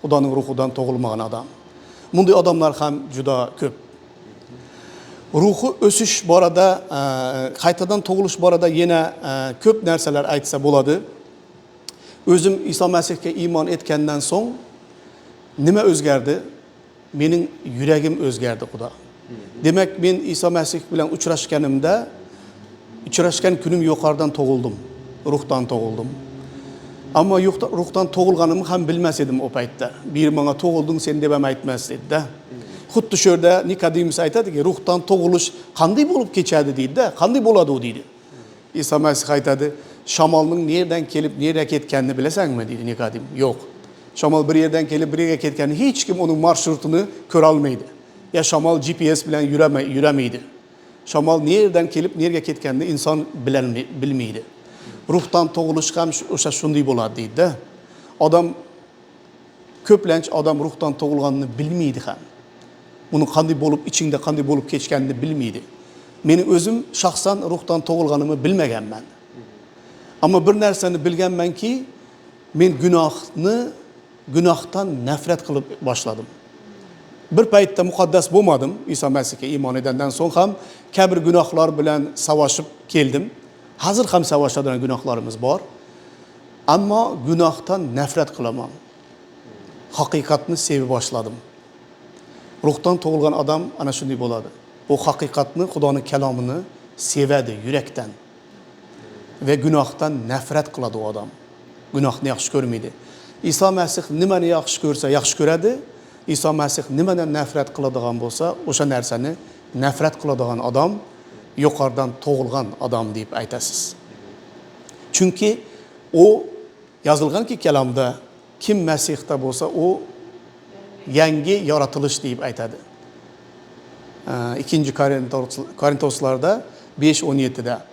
Xudoning ruhidan tug'ilmagan odam. Bunday odamlar ham juda ko'p. Ruhi o'sish borada, qaytadan tug'ilish borada yana ko'p narsalar aytsa bo'ladi. O'zim İsa Masihga iymon etgandan so'ng nima o'zgardi? Mening yuragim o'zgardi, Xudo. Demak, men İsa Masih bilan uchrashgan kunim yuqoridan tug'ildim, ruhdan tug'ildim. Ammo ruhdan tug'ilganimni ham bilmas edim o paytda. Bir menga tug'ilding sen deb ham aytmas edi-da. Xuddi shu yerda Nikodemus aytadiki, ruhdan tug'ilish qanday bo'lib kechadi deydi-da, qanday bo'ladi u deydi. İsa Masih aytadi, shamolning nerdan kelib nerga ketganini bilasanmi deydi Nikodim. Yo'q. Shamol bir yerdan kelib bir yerga ketganini hech kim uning marshrutini ko'ra olmaydi. Ya shamol GPS bilan yuramaydi. Shamol nerdan kelib nerga ketganini inson bilmaydi. Ruhdan tug'ilish ham o'sha shunday bo'ladi deydi-da. Odam ko'planch odam ruhdan tug'ilganini bilmaydi ham. Uni qanday bo'lib, ichingda qanday bo'lib kechganini bilmaydi. Meni o'zim shaxsan ruhdan tug'ilganimni bilmaganman. Ammo bir narsani bilganmanki, men gunohdan nafrat qilib boshladim. Bir paytda muqaddas bo'lmadim, İsa Masihga iymon etgandan so'ng ham kabir gunohlar bilan savaşib keldim. Hozir ham savaşadigan gunohlarimiz bor. Ammo gunohdan nafrat qilaman. Haqiqatni sevib boshladim. Ruhdan tug'ilgan odam ana shunday bo'ladi. O haqiqatni, Xudoning kalomini sevadi yurakdan. Ve gunohdan nafrat qiladi o odam. Gunohni yaxshi ko'rmaydi. İsa Masih nimani yaxshi ko'rsa yaxshi ko'radi. İsa Masih nimadan nafrat qiladigan bo'lsa, o'sha narsani nafrat qiladigan odam yuqoridan tug'ilgan odam deb aytasiz. Chunki o yozilganki kalomda kim Masihda bo'lsa, o yangi yaratılış deb aytadi. 2. Korintoslarda 5:17'da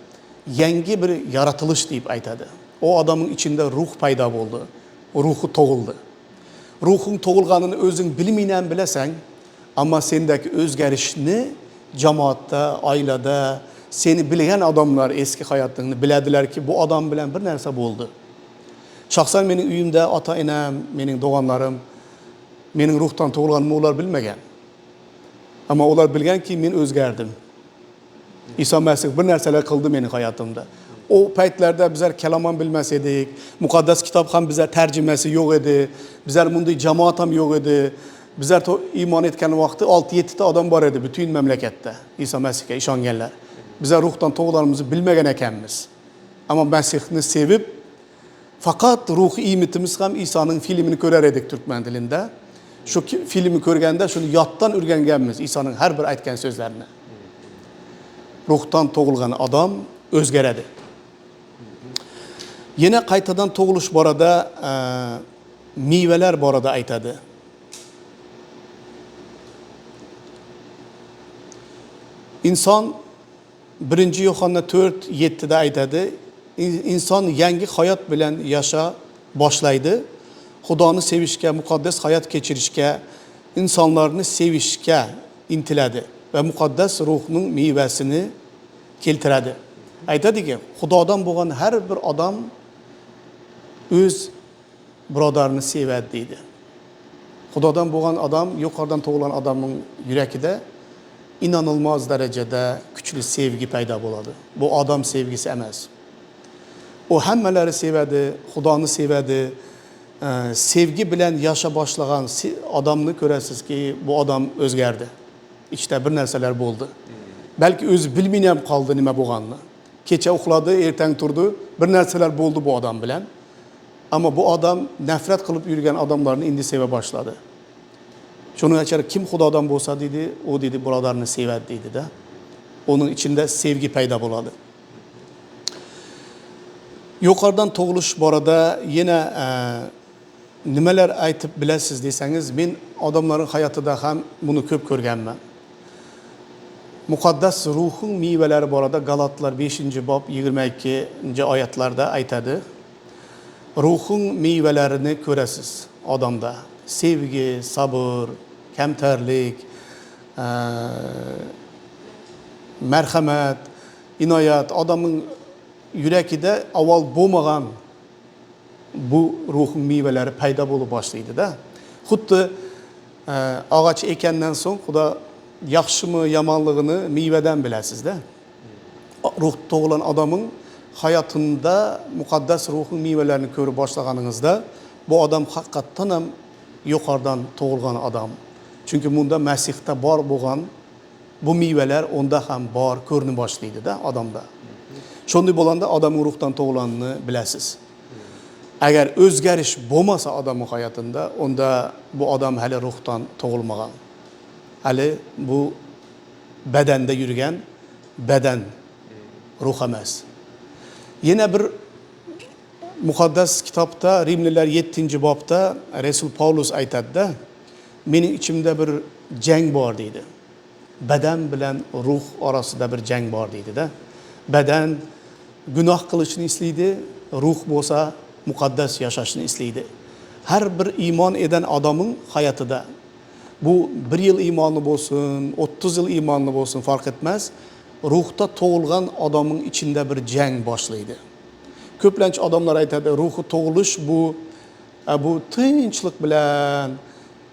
yangi bir yaratılış deb aytadi. O adamın içinde ruh paydo bo'ldi. Ruhi tug'ildi. Ruhing tug'ilganini o'zing bilmayman bilasan, ammo sendagi o'zgarishni jamoatda, oilada seni bilgan odamlar eski hayotingni biladilarki, bu odam bilan bir narsa bo'ldi. Shaxsan mening uyimda ota-enam, mening doğanlarım mening ruhdan tug'ilganimni ular bilmagan. Ammo ular bilganki men o'zgardim. İsa Masih bir narsalar qildi mening hayotimda. O paytlarda bizlar kalom ham bilmas edik. Muqaddas kitob ham bizlar tarjimasi yo'q edi. Bizlar bunday jamoat ham yo'q edi. Bizlar iymon etgan vaqtda 6-7 ta odam bor edi butun mamlakatda İsa Masihga ishonganlar. Bizlar ruhdan tug'ilganimizni bilmagan ekanmiz. Ammo Masihni sevib faqat ruhiy imitimiz ham İsa'ning filmini ko'rar edik turkman tilida. Shu filmni ko'rganda shuni yoddan o'rganganmiz İsa'ning har bir aytgan so'zlarini. Ruhdan tug'ilgan odam o'zgaradi. Yine qaytadan tug'ilish borada meyveler borada aytadi. İnson 1. Yuhanna 4:7'da aytadi. İnson yangi hayot bilan yasha boshlaydi. Xudoni sevishga, muqaddas hayot kechirishga, insonlarni sevishga intiladi. ve mukaddes ruhunun meyvesini keltiradi. Aytadiki, Xudodan bo'lgan har bir odam o'z birodarini sevadi deydi. Xudodan bo'lgan odam, yuqoridan tug'ilgan odamning yurakida inanılmaz derecede kuchli sevgi paydo bo'ladi. Bu odam sevgisi emas. O hammalari sevadi, Xudoni sevadi. Sevgi bilan yasha boshlagan odamni ko'rasizki, bu odam o'zgardi. İchda bir narsalar bo'ldi. Balki o'zi bilmay ham qoldi nima bo'lganini. Kecha uxladi, ertang turdi, bir narsalar bo'ldi bu odam bilan. Ama bu adam nefret qilib yurgan odamlarni endi seva boshladi. Şunu açar, kim Xudodan bo'lsa dedi, o dedi birodarini sevadi dedi de. Onun içinde sevgi paydo bo'ladi. Yuqoridan tug'ilish borada yine nimalar aytib bilasiz desangiz, men odamların hayotida ham buni ko'p ko'rganman. Muqaddas ruhun meyvelari borada Galatlar 5-bob 22 oyatlarda aytadi. Ruhun meyvelerini ko'rasiz odamda. Sevgi, sabır, kamtarlik, merhamet, inoyat, adamın yürekide avval bo'lmagan bu ruhun meyveleri paydo bo'lib boshlaydi da. Xuddi ağaç ekenden so'ng Xudo yaxshimi yomonligini meyveden bilasiz da. Ruh tug'ilgan adamın hayatında mukaddes ruhun meyvelerini ko'rib boshlaganingizda bu adam haqiqatdan ham yuqoridan tug'ilgan adam. Çünkü bunda Mesih'te bor bo'lgan bu meyveler onda ham bor ko'rina boshlaydi da odamda. Shunday bo'lganda odamning ruhdan tug'ilganini bilasiz. Agar o'zgarish bo'lmasa odamning hayotida, onda bu odam hali ruhdan tug'ilmagan. Hali bu bedende yurgan beden ruh emas. Yine bir mukaddes kitapta Rimliler 7-bobda Resul Paulus aytadi-da, mening ichimda bir jang bor deydi. Beden bilan ruh orasida bir jang bor deydi-da. Beden gunoh qilishni istaydi, ruh bo'lsa muqaddas yashashni istaydi. Har bir iymon eden adamın hayotida bu 1 yil iymoni bo'lsin, 30 yil iymoni bo'lsin fark etmez. Ruhda tug'ilgan adamın içinde bir jang boshlaydi. Ko'plancha odamlar aytadi, ruhi tug'ilish bu tinchlik bilan,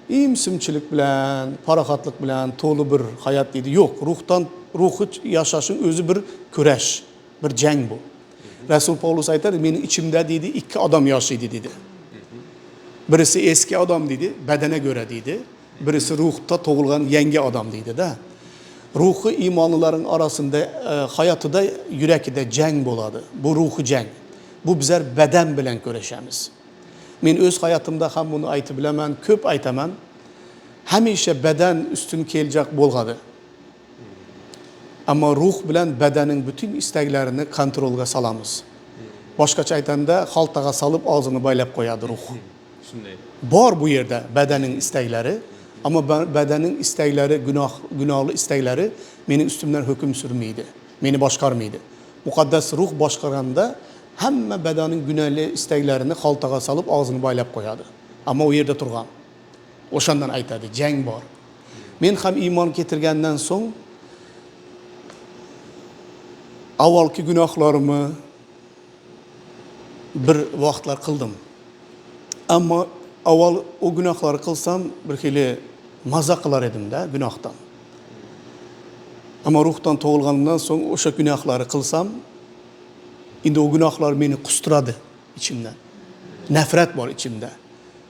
imsimchilik bilan, farohatlik bilan to'li bir hayot deydi. Yo'q, ruhi yashashning o'zi bir kurash, bir jang bu. Resul Paulus aytadi, mening ichimda deydi, 2 odam yashaydi dedi. Birisi eski adam dedi, bedene göre dedi. Birisi ruhda tug'ilgan yangi adam deydi da. Ruhi imanlıların arasında hayatında yürekide jang bo'ladi. Bu ruhi jang. Bu bizler beden bilen görüşemiz. Men öz hayatımda ham bunu aytib bilaman, köp aytaman. Hamisha beden üstün kelecek bo'lgadi. Ama ruh bilen bedenin bütün isteklerini kontrolga salamiz. Boshqacha aytganda, xaltaga salib og'zini baylab qo'yadi ruh. Bor bu yerde bedenin istekleri. Ama bedenin istekleri, günahlı istekleri benim üstümden hüküm sürmeydi. Beni başkarmaydı. Mukaddes ruh başkaranda hemen bedenin günahlı isteklerini xaltaga salıp ağzını baylap koyadı. Ama o yerde turgan. Oşandan aytadı, jang bor. Men ham iymon keltirgandan so'ng avvalgi gunohlarimni bir vaqtlar qildim. Ama avval o günahları kılsam bir xili maza qilar edim de günahdan. Ama ruhdan tug'ilgandan so'ng o'sha günahları kılsam, endi o günahlar beni qustiradi içimden. Nefret var içimde.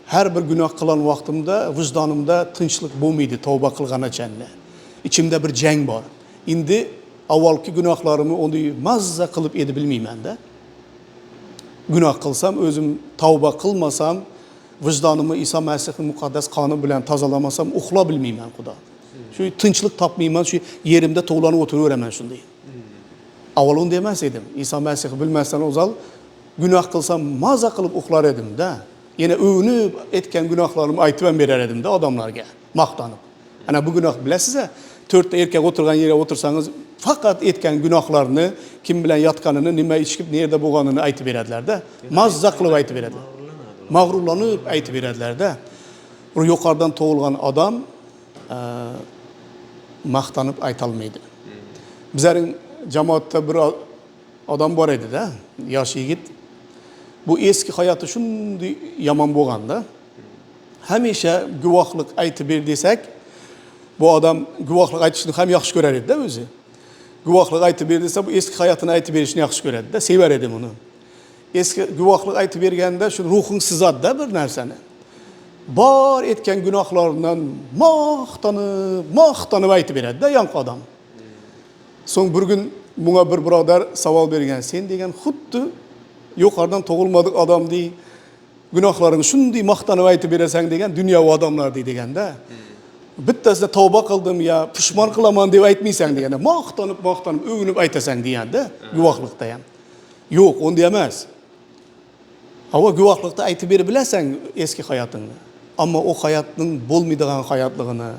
Her bir günah kılan vaqtimda vicdanımda tinchlik bo'lmaydi, tavba qilganicha. İçimde bir jang bor. Endi avvalgi günahlarımı onu mazza qilib edi bilmayman da. Günah kılsam, özüm tavba qilmasam, vicdanımı İsa Mesih'in mukaddes kanı bilen tazalamasam uxla bilmeymen Xudo. Şu tinchlik tapmayman, şu yerimde to'g'lanib o'tiraverman shunday. Avval onu demez edim. İsa Mesih'i bilmezsen ozal, günah kılsam maza qilib uxlar edim de. Yine övünüp etken günahlarımı aytıp berer edim de adamlarga, maqtanıp. Ana bu günah bilesiz-a, 4 erkek oturgan yere otursanız fakat etken günahlarını, kim bilen yatkanını, nima içkip nerede bo'lganini aytıp beradilar de. Mazza qilib aytıp beradilar. Mağrurlanıp aytıp beradilar da. Yukarıdan tug'ilgan adam maqtanib aytolmaydi. Bizning jamoatda bir odam bor edi-da, yosh yigit. Bu eski hayoti shunday yomon bo'lganda, hamisha guvohlik aytib ber desak, bu odam guvohlik aytishni ham yaxshi ko'rar edi-da o'zi. Guvohlik aytib ber desa, bu eski hayotini aytib berishni yaxshi ko'radi-da, sevar edi buni. Eski guvohlik aytib berganda shu ruhing sizadi-da bir narsani. Bor etgan gunohlaridan maqtanib aytib beradi-da yangi odam. So'ng bir kun bunga bir birodar savol bergan, sen degan xuddi yuqoridan tug'ilmadik odamdek gunohlarini shunday maqtanib aytib berasan degan dunyoviy odamlardek deganda, bittasida tavba qildim ya, pushmon qilaman deb aytmaysan deganda, maqtanib o'ginib aytasan deganda, guvohlikda ham. Yo'q, unda emas. Havo guvohlikda aytib berib bilasan eski hayotingni. Ammo o hayotning bo'lmaydigan hayotligini,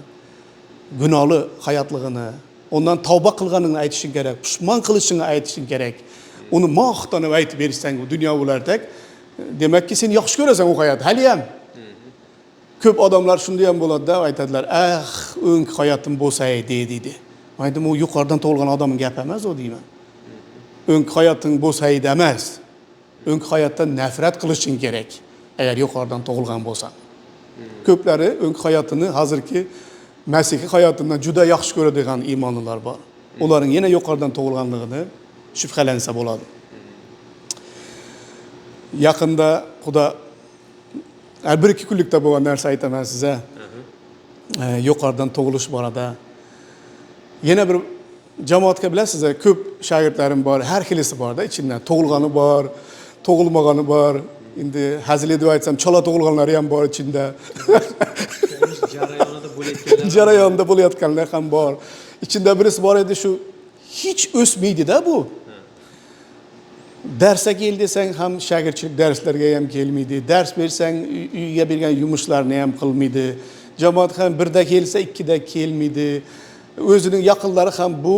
gunohli hayotligini, ondan tavba qilganingni aytishing kerak, pushmon qilishingni aytishing kerak. Uni maqtanib aytib berishsan u dunyovilardek, demakki sen yaxshi ko'rasan u hayotni. Hali ham ko'p odamlar shunday ham bo'ladi-da, aytadilar, o'ng hayotim bo'lsa edi deydi. Aytdim, u yuqoridan tug'ilgan odamning gapi emas o deyman. O'ng hayoting bo'lsa edi emas. O'ng hayotdan nafrat qilishing kerak, agar yuqoridan tug'ilgan bo'lsan. Ko'plari o'ng hayotini hozirgi Masihiy hayotidan juda yaxshi ko'radigan iymonlilar bor. Ularning yana yuqoridan tug'ilganligini shubhalansa bo'ladi. Yaqinda Xudo bir ikki kunlikda bo'lgan narsa aytaman sizga. Yuqoridan tug'ilish borada. Yana bir jamoatga bilasiz, ko'p shogirdlarim bor, har xilisi bor-da, ichidan tug'ilgani bor, tug'ilmagani bor. Endi hazil deb aytsam, chala tug'ilganlari ham bor ichida. Jarayonda bo'layotganlar ham bor. İçinde birisi bor edi, shu hech o'smaydi-da bu. Darsga kel desang ham shogirdchilik darslarga ham kelmaydi. Dars bersang uyga bergan yumushlarni ham qilmaydi. Jamoat ham birda kelsa, ikkida kelmaydi. O'zining yaqinlari ham bu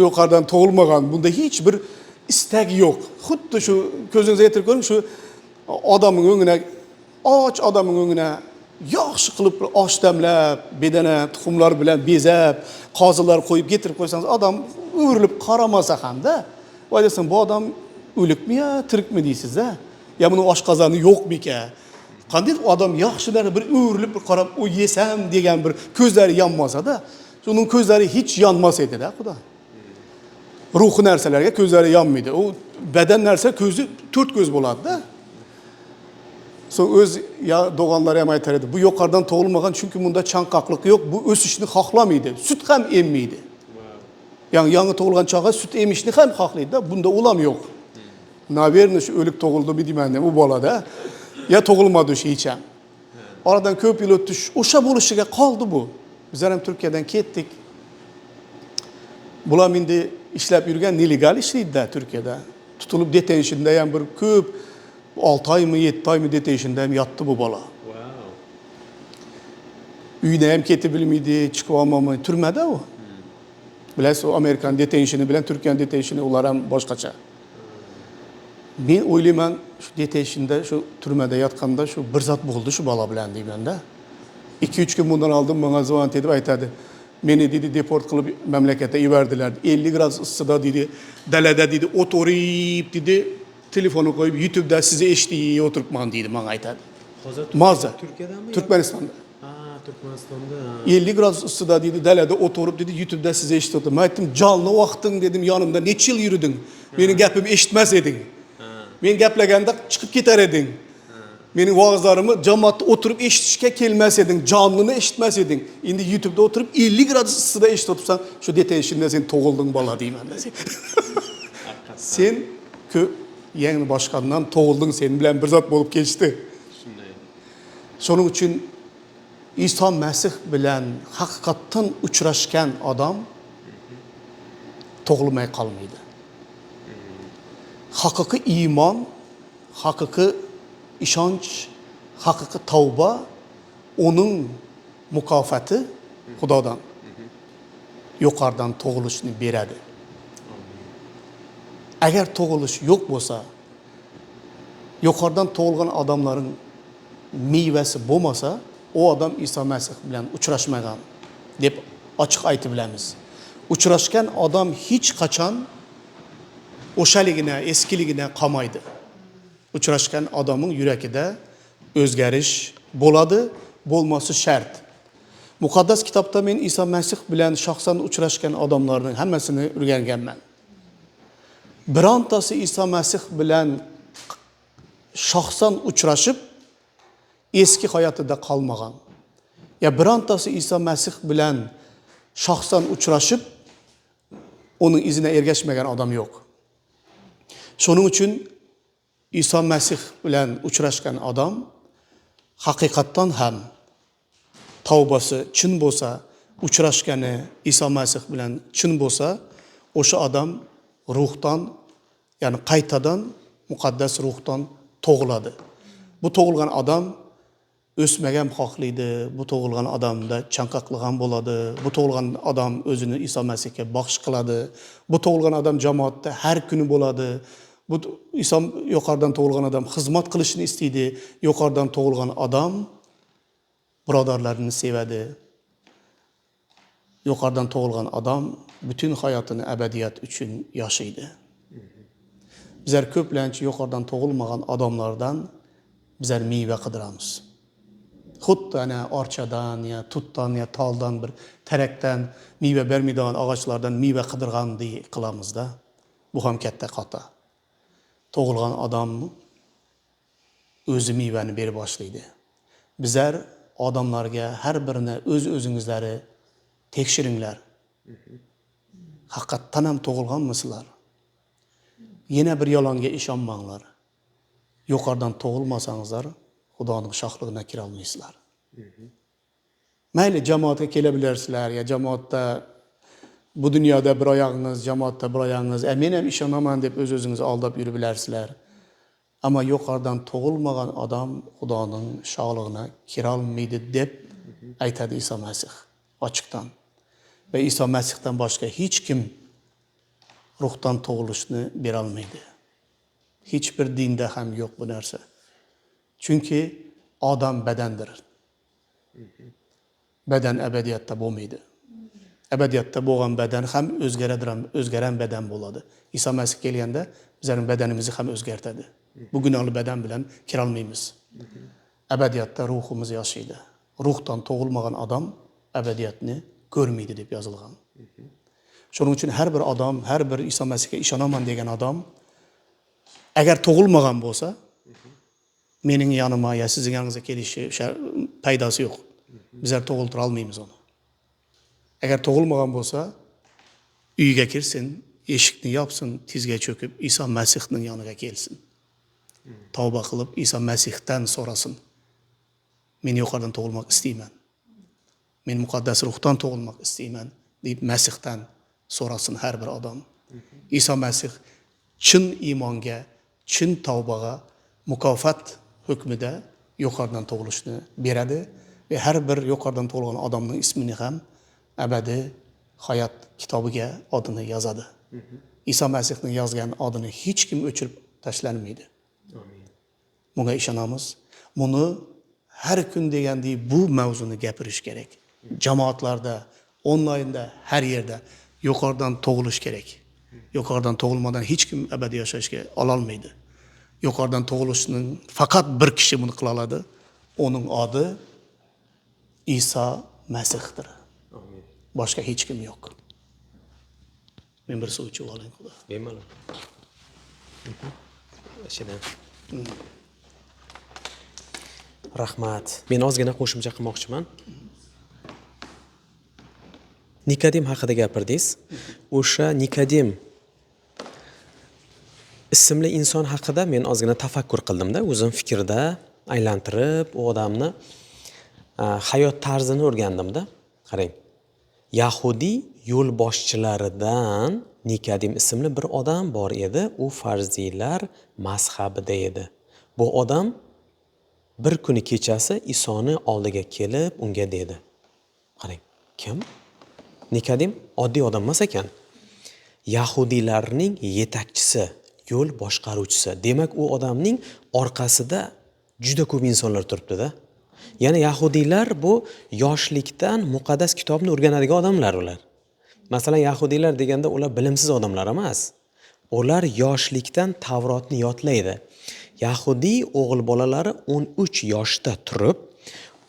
yuqoridan tug'ilmagan. Bunda hech bir istak yo'q. Xuddi shu ko'zingizga yetirib ko'ring, shu odamning o'ngina, och odamning o'ngina yaxshi qilib osh damlab, bedana tuxumlar bilan bezab, qozilar qo'yib getirib qo'ysangiz, odam o'rilib qaramasa hamda, aytasan, bu odam o'likmi yo, tirikmi deysiz-da? Ya buni oshqozoni yo'qmi ekan? Qanday odam yaxshilari bir o'rilib bir qarab, u yesam degan bir ko'zlari yonmasa-da, uning ko'zlari hech yonmas edi-da, Xudo. Ruhi narsalarga ko'zlari yonmaydi. U badan narsa ko'zi 4 ko'z bo'ladi-da. So'ng o'z doğanlar ham aytar edi, bu yuqoridan tug'ilmagan, chunki bunda chanqoqlik yo'q, bu o'sishni xohlamaydi, sut ham emmaydi. Yani yangi tug'ilgan chog'i sut emishni ham xohlaydi-da, bunda ulam yo'q. Naverni shu o'lik tug'ildi deyman, u bolada ya tug'ilmadi shu hech ham. Oradan ko'p yil o'tdi, o'sha bo'lishiga qoldi bu. Bizlar ham Turkiyadan ketdik. Bular endi ishlab yurgan nelegal ishlaydi-da Turkiyada. Tutulib detentionda ham bir ko'p 6 aymi, 7 aymi detentionda ham yotdi bu bola. Uyda ham ketib bilmaydi, chiqib olmaydi, turmada u. Bilasiz, Amerikan detentioni bilan Turkiya detentioni ular ham boshqacha. Men o'ylayman, shu detentionda, shu turmada yotganda shu bir zot bo'ldi shu bola bilan deymanda. 2-3 kun bundan oldin menga zvont etib aytadi. Meni dedi deport qilib mamlakatga yubordilar. 50 gradus issida dedi, dalada dedi, o'tirib dedi, telefonni qo'yib YouTube'da sizni eshitib o'tiribman dedi, menga aytadi. Hozir Turkiyadami? Turkmanistonda. Turkmanistonda. 50 gradus issida dedi, dalada o'tirib dedi, YouTube'da sizni eshitib o'tiribman. Men aytdim, "Jonli vaqting" dedim, "Yonimda necha yil yurding? Mening gapimni eshitmas eding. Men gaplaganda chiqib ketar eding. Mening va'zlarimni jamoatda o'tirib eshitishga kelmas eding, jonlini eshitmas eding. Endi YouTube'da o'tirib 50 gradus issida eshitib o'tirsan, shu detentionda sen tug'ilding bola deyman da sen. Sen ko'p yangi boshqandan tug'ilding, sen bilan bir zot bo'lib kechdi. Shunday. Shuning uchun Iso Masih bilan haqiqatdan uchrashgan odam tug'ilmay qolmaydi. Haqiqiy iymon, haqiqiy ishonch, haqiqiy tavba uning mukofoti Xudodan. Yuqoridan tug'ilishni beradi. Agar tug'ilish yo'q bo'lsa, yuqoridan tug'ilgan odamlarning mevasi bo'lmasa, o adam İsa Masih bilan uchrashmagan deb ochiq aytib bilamiz. Uchrashgan odam hech qachon o'shaligini, eskiligini qolmaydi. Uchrashgan odamning yuragida o'zgarish bo'ladi, bo'lmasi shart. Muqaddas kitobda men Iso Masih bilan shaxsan uchrashgan odamlarning hammasini o'rganganman. Birontasi Iso Masih bilan shaxsan uchrashib eski hayotida qolmagan. Ya birontasi Iso Masih bilan shaxsan uchrashib onun izine ergashmagan odam yo'q. Shuning uchun Iso Masih bilan uchrashgan odam haqiqatdan ham tavbasi chin bo'lsa, uchrashgani Iso Masih bilan chin bo'lsa, o'sha odam ruhdan, ya'ni qaytadan muqaddas ruhdan tug'iladi. Bu tug'ilgan odam o'smagan xohlaydi, bu tug'ilgan odamda chanqoqligan bo'ladi, bu tug'ilgan odam o'zini Iso Masihga baxsh qiladi, bu tug'ilgan odam jamoatda har kuni bo'ladi. Bu Iso yuqoridan tug'ilgan odam xizmat qilishni istaydi, yuqoridan tug'ilgan odam birodarlarini sevadi. Yuqoridan tug'ilgan odam bütün hayotini abadiyat uchun yashaydi. Bizlar ko'plancha yuqoridan tug'ilmagan odamlardan bizlar meva qidiramiz. Xuddi ana orchadan ya tutdan ya toldan bir tarakdan meva bermaydigan ağaçlardan meva qidirgandek qilamizda. Bu ham katta xato. Tug'ilgan odam o'zi mevani berib boshlaydi. Bizlar odamlarga har birini o'z-o'zingizlari tekshiringlar. Haqiqatdan ham tug'ilganmisizlar? Yana bir yolonga ishonmanglar. Yuqoridan tug'ilmasangizlar, Xudoning shohlig'iga kira olmaysizlar. Mayli jamoatga kelabilarsizlar ya jamoatda bu dunyoda bir oyog'ingiz, jamoatda bir oyog'ingiz, men ham ishonaman deb o'z-o'zingizni aldab yurib bilarsizlar. Ama yuqoridan tug'ilmagan odam Xudoning shohlig'iga kira olmaydi deb aytadi Iso Masih ochiqdan. Ve İsa Masih'ten başka hiç kim ruhtan tug'ilishni bera olmaydi. Hiçbir dinde ham yo'q bu narsa. Çünkü adam bedendir. Beden ebediyatda bo'lmaydi. Ebediyatda bo'lgan beden ham o'zgaran beden bo'ladi. İsa Masih kelganda bizning bedenimizni ham o'zgartadi. Bu günahlı beden bilan kira olmaymiz. Ebediyatda ruhimiz yashaydi. Ruhdan tug'ilmagan adam ebediyatni görmeydi deb yozilgan. Şunun için her bir adam, her bir İsa Masih'e ishonaman degan adam agar tug'ilmagan bo'lsa, mening yanıma ya sizning yaningizga kelishi paydasi yo'q. Bizlar tug'iltira olmaymiz onu. Agar tug'ilmagan bo'lsa, uyga kirsin, eshikni yopsin, tizga cho'kib İsa Masihning yoniga kelsin. Tavba qilib İsa Masihdan so'rasin. Men yuqoridan tug'ilmoq istayman. Men muqaddas ruhdan tug'ilmoq istayman deb Masihdan so'rasin har bir odam. İsa Masih chin iymonga, chin tavbaga mukofot hukmida yuqoridan tug'ilishni beradi ve har bir yuqoridan tug'ilgan odamning ismini ham abadiy hayot kitobiga adını yozadi. İsa Masihning yozgan adını hech kim o'chirib tashlanmaydi. Bunga ishonamiz. Buni har kun degandek bu mavzuni gapirish kerak. Jamoatlarda, online'da, her yerde yuqoridan tug'ilish kerak. Yuqoridan tug'ilmadan hech kim abadiy yashashga ololmaydi. Yuqoridan tug'ilishning faqat bir kishi buni qila oladi. Onun adı İsa Masih'dir. Başka hech kim yo'q. Men bir suv ichib olayım Xudo. Bemalol. Shida. Rahmat. Men ozgina qo'shimcha qilmoqchiman. Nikodim haqida gapirdingiz. O'sha Nikodim ismli inson haqida men ozgina tafakkur qildimda, o'zim fikrda aylantirib, u odamni hayot tarzini o'rgandimda. Qarang. Yahudiy yo'lboshchilaridan Nikodim ismli bir odam bor edi. U farziylar mazhabida edi. Bu odam bir kuni kechasi Isoni oldiga kelib unga dedi. Qarang, kim? Nikodim oddiy odam emas ekan. Yahudiylarning yetakchisi, yo'l boshqaruvchisi. Demak, u odamning orqasida juda ko'p insonlar turibdi-da. Ya'ni yahudiylar bu yoshlikdan muqaddas kitobni o'rganadigan odamlar ular. Masalan, yahudiylar deganda ular bilimsiz odamlar emas. Ular yoshlikdan Tavrotni yodlaydi. Yahudiy o'g'il bolalari 13 yoshda turib,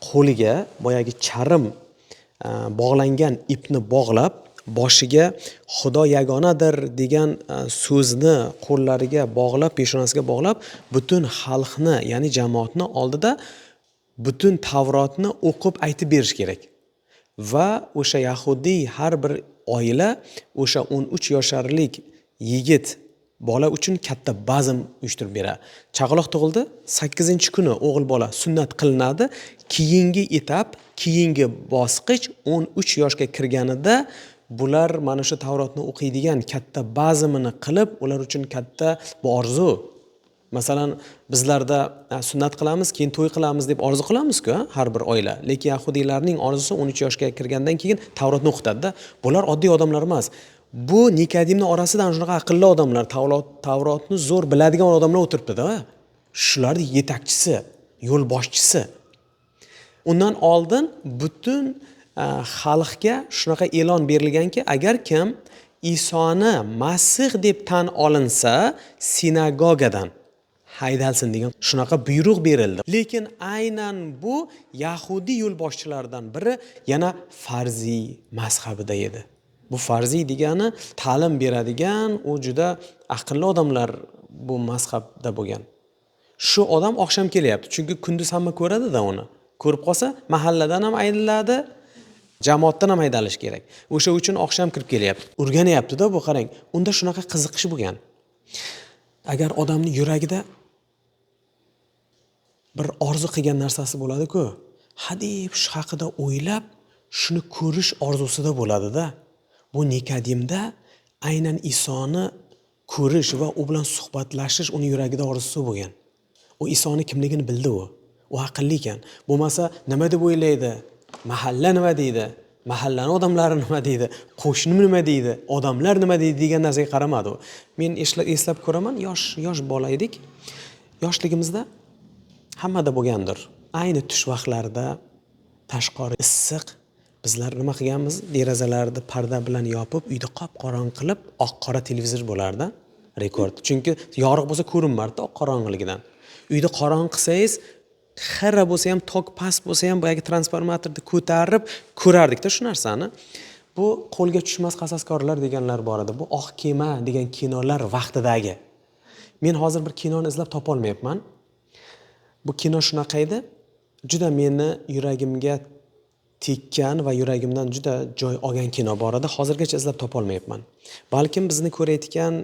qo'liga boyagi charm bog'langan ipni bog'lab, boshiga Xudo yagonadir degan so'zni qo'llariga bog'lab, peshonasiga bog'lab, butun xalqni, ya'ni jamoatni oldida butun Tavrotni o'qib aytib berish kerak. Va o'sha yahudiy har bir oila o'sha 13 yosharlik yigit bola uchun katta bazm uyushtirib beradi. Chaqaloq tug'ildi, 8-kuni o'g'il bola sunnat qilinadi. Keyingi etap, keyingi bosqich 13 yoshga kirganida bular mana shu Tavrotni o'qiydigan katta bazmini qilib, ular uchun katta bu orzu. Masalan, bizlarda sunnat qilamiz, keyin to'y qilamiz deb orzu qilamiz-ku, har bir oila. Lekin yahudiylarning orzusi 13 yoshga kirgandan keyin Tavrotni o'qitadi-da. Bular oddiy odamlar emas. Bu Nikodimning orasida shunaqa aqlli odamlar, Tavrotni zo'r biladigan odamlar o'tiribdi-da. Shularning yetakchisi, yo'l boshchisi. Undan oldin butun xalqga shunaqa e'lon berilganki, agar kim Isoni Masih deb tan olinsa, sinagogadan haydalsin degan shunaqa buyruq berildi. Lekin aynan bu Yahudi yo'lboshchilaridan biri yana farziy mazhabida edi. Bu farziy degani ta'lim beradigan, u juda aqlli odamlar bu mazhabda bo'lgan. Shu odam oqshom kelyapti, chunki kunduz hamma ko'radi-da uni. Ko'rib qolsa, mahalladan ham aydiladi, jamoatdan ham haydalish kerak. O'sha uchun oqshom kirib kelyapti. O'rganyapti-da bu, qarang. Unda shunaqa qiziqish bo'lgan. Agar odamning yuragida bir orzu qilgan narsasi bo'ladi-ku, hadeb shu haqida o'ylab, shuni ko'rish orzusida bo'ladi-da. Bu Nikodimda aynan Isoni ko'rish va u bilan suhbatlashish uni yuragida orzusi bo'lgan. U Isoni kimligini bildi u. U aqlli ekan. Bo'lmasa nima deb o'ylaydi? Mahalla nima deydi? Mahallani odamlari nima deydi? Qo'shni nima deydi? Odamlar nima deydi degan narsaga qaramadi u. Men eslab ko'raman, yosh bola edik. Yoshligimizda hammada bo'lgandir. Ayni tush vaqtlarida tashqari issiq, bizlar nima qilganmiz? Derazalarni parda bilan yopib, uyda qop-qorong qilib, oq-qora televizor bo'lardi. Rekord. Chunki yorug' bo'lsa ko'rinmaydi oq qorong'iligidan. Uyda qorong qilsangiz, xira bo'lsa ham, tok past bo'lsa ham, boyagi transformatorni ko'tarib ko'rardik-da shu narsani. Bu qo'lga tushmas qasaskorlar deganlar bor edi. Bu Oq kema degan kinolar vaqtidagi. Men hozir bir kinoni izlab topa olmayapman. Bu kino shunaqa edi. Juda meni yuragimga tekkan va yuragimdan juda joy olgan kino bor edi. Hozirgacha izlab topa olmayapman. Balkim bizni ko'rayotgan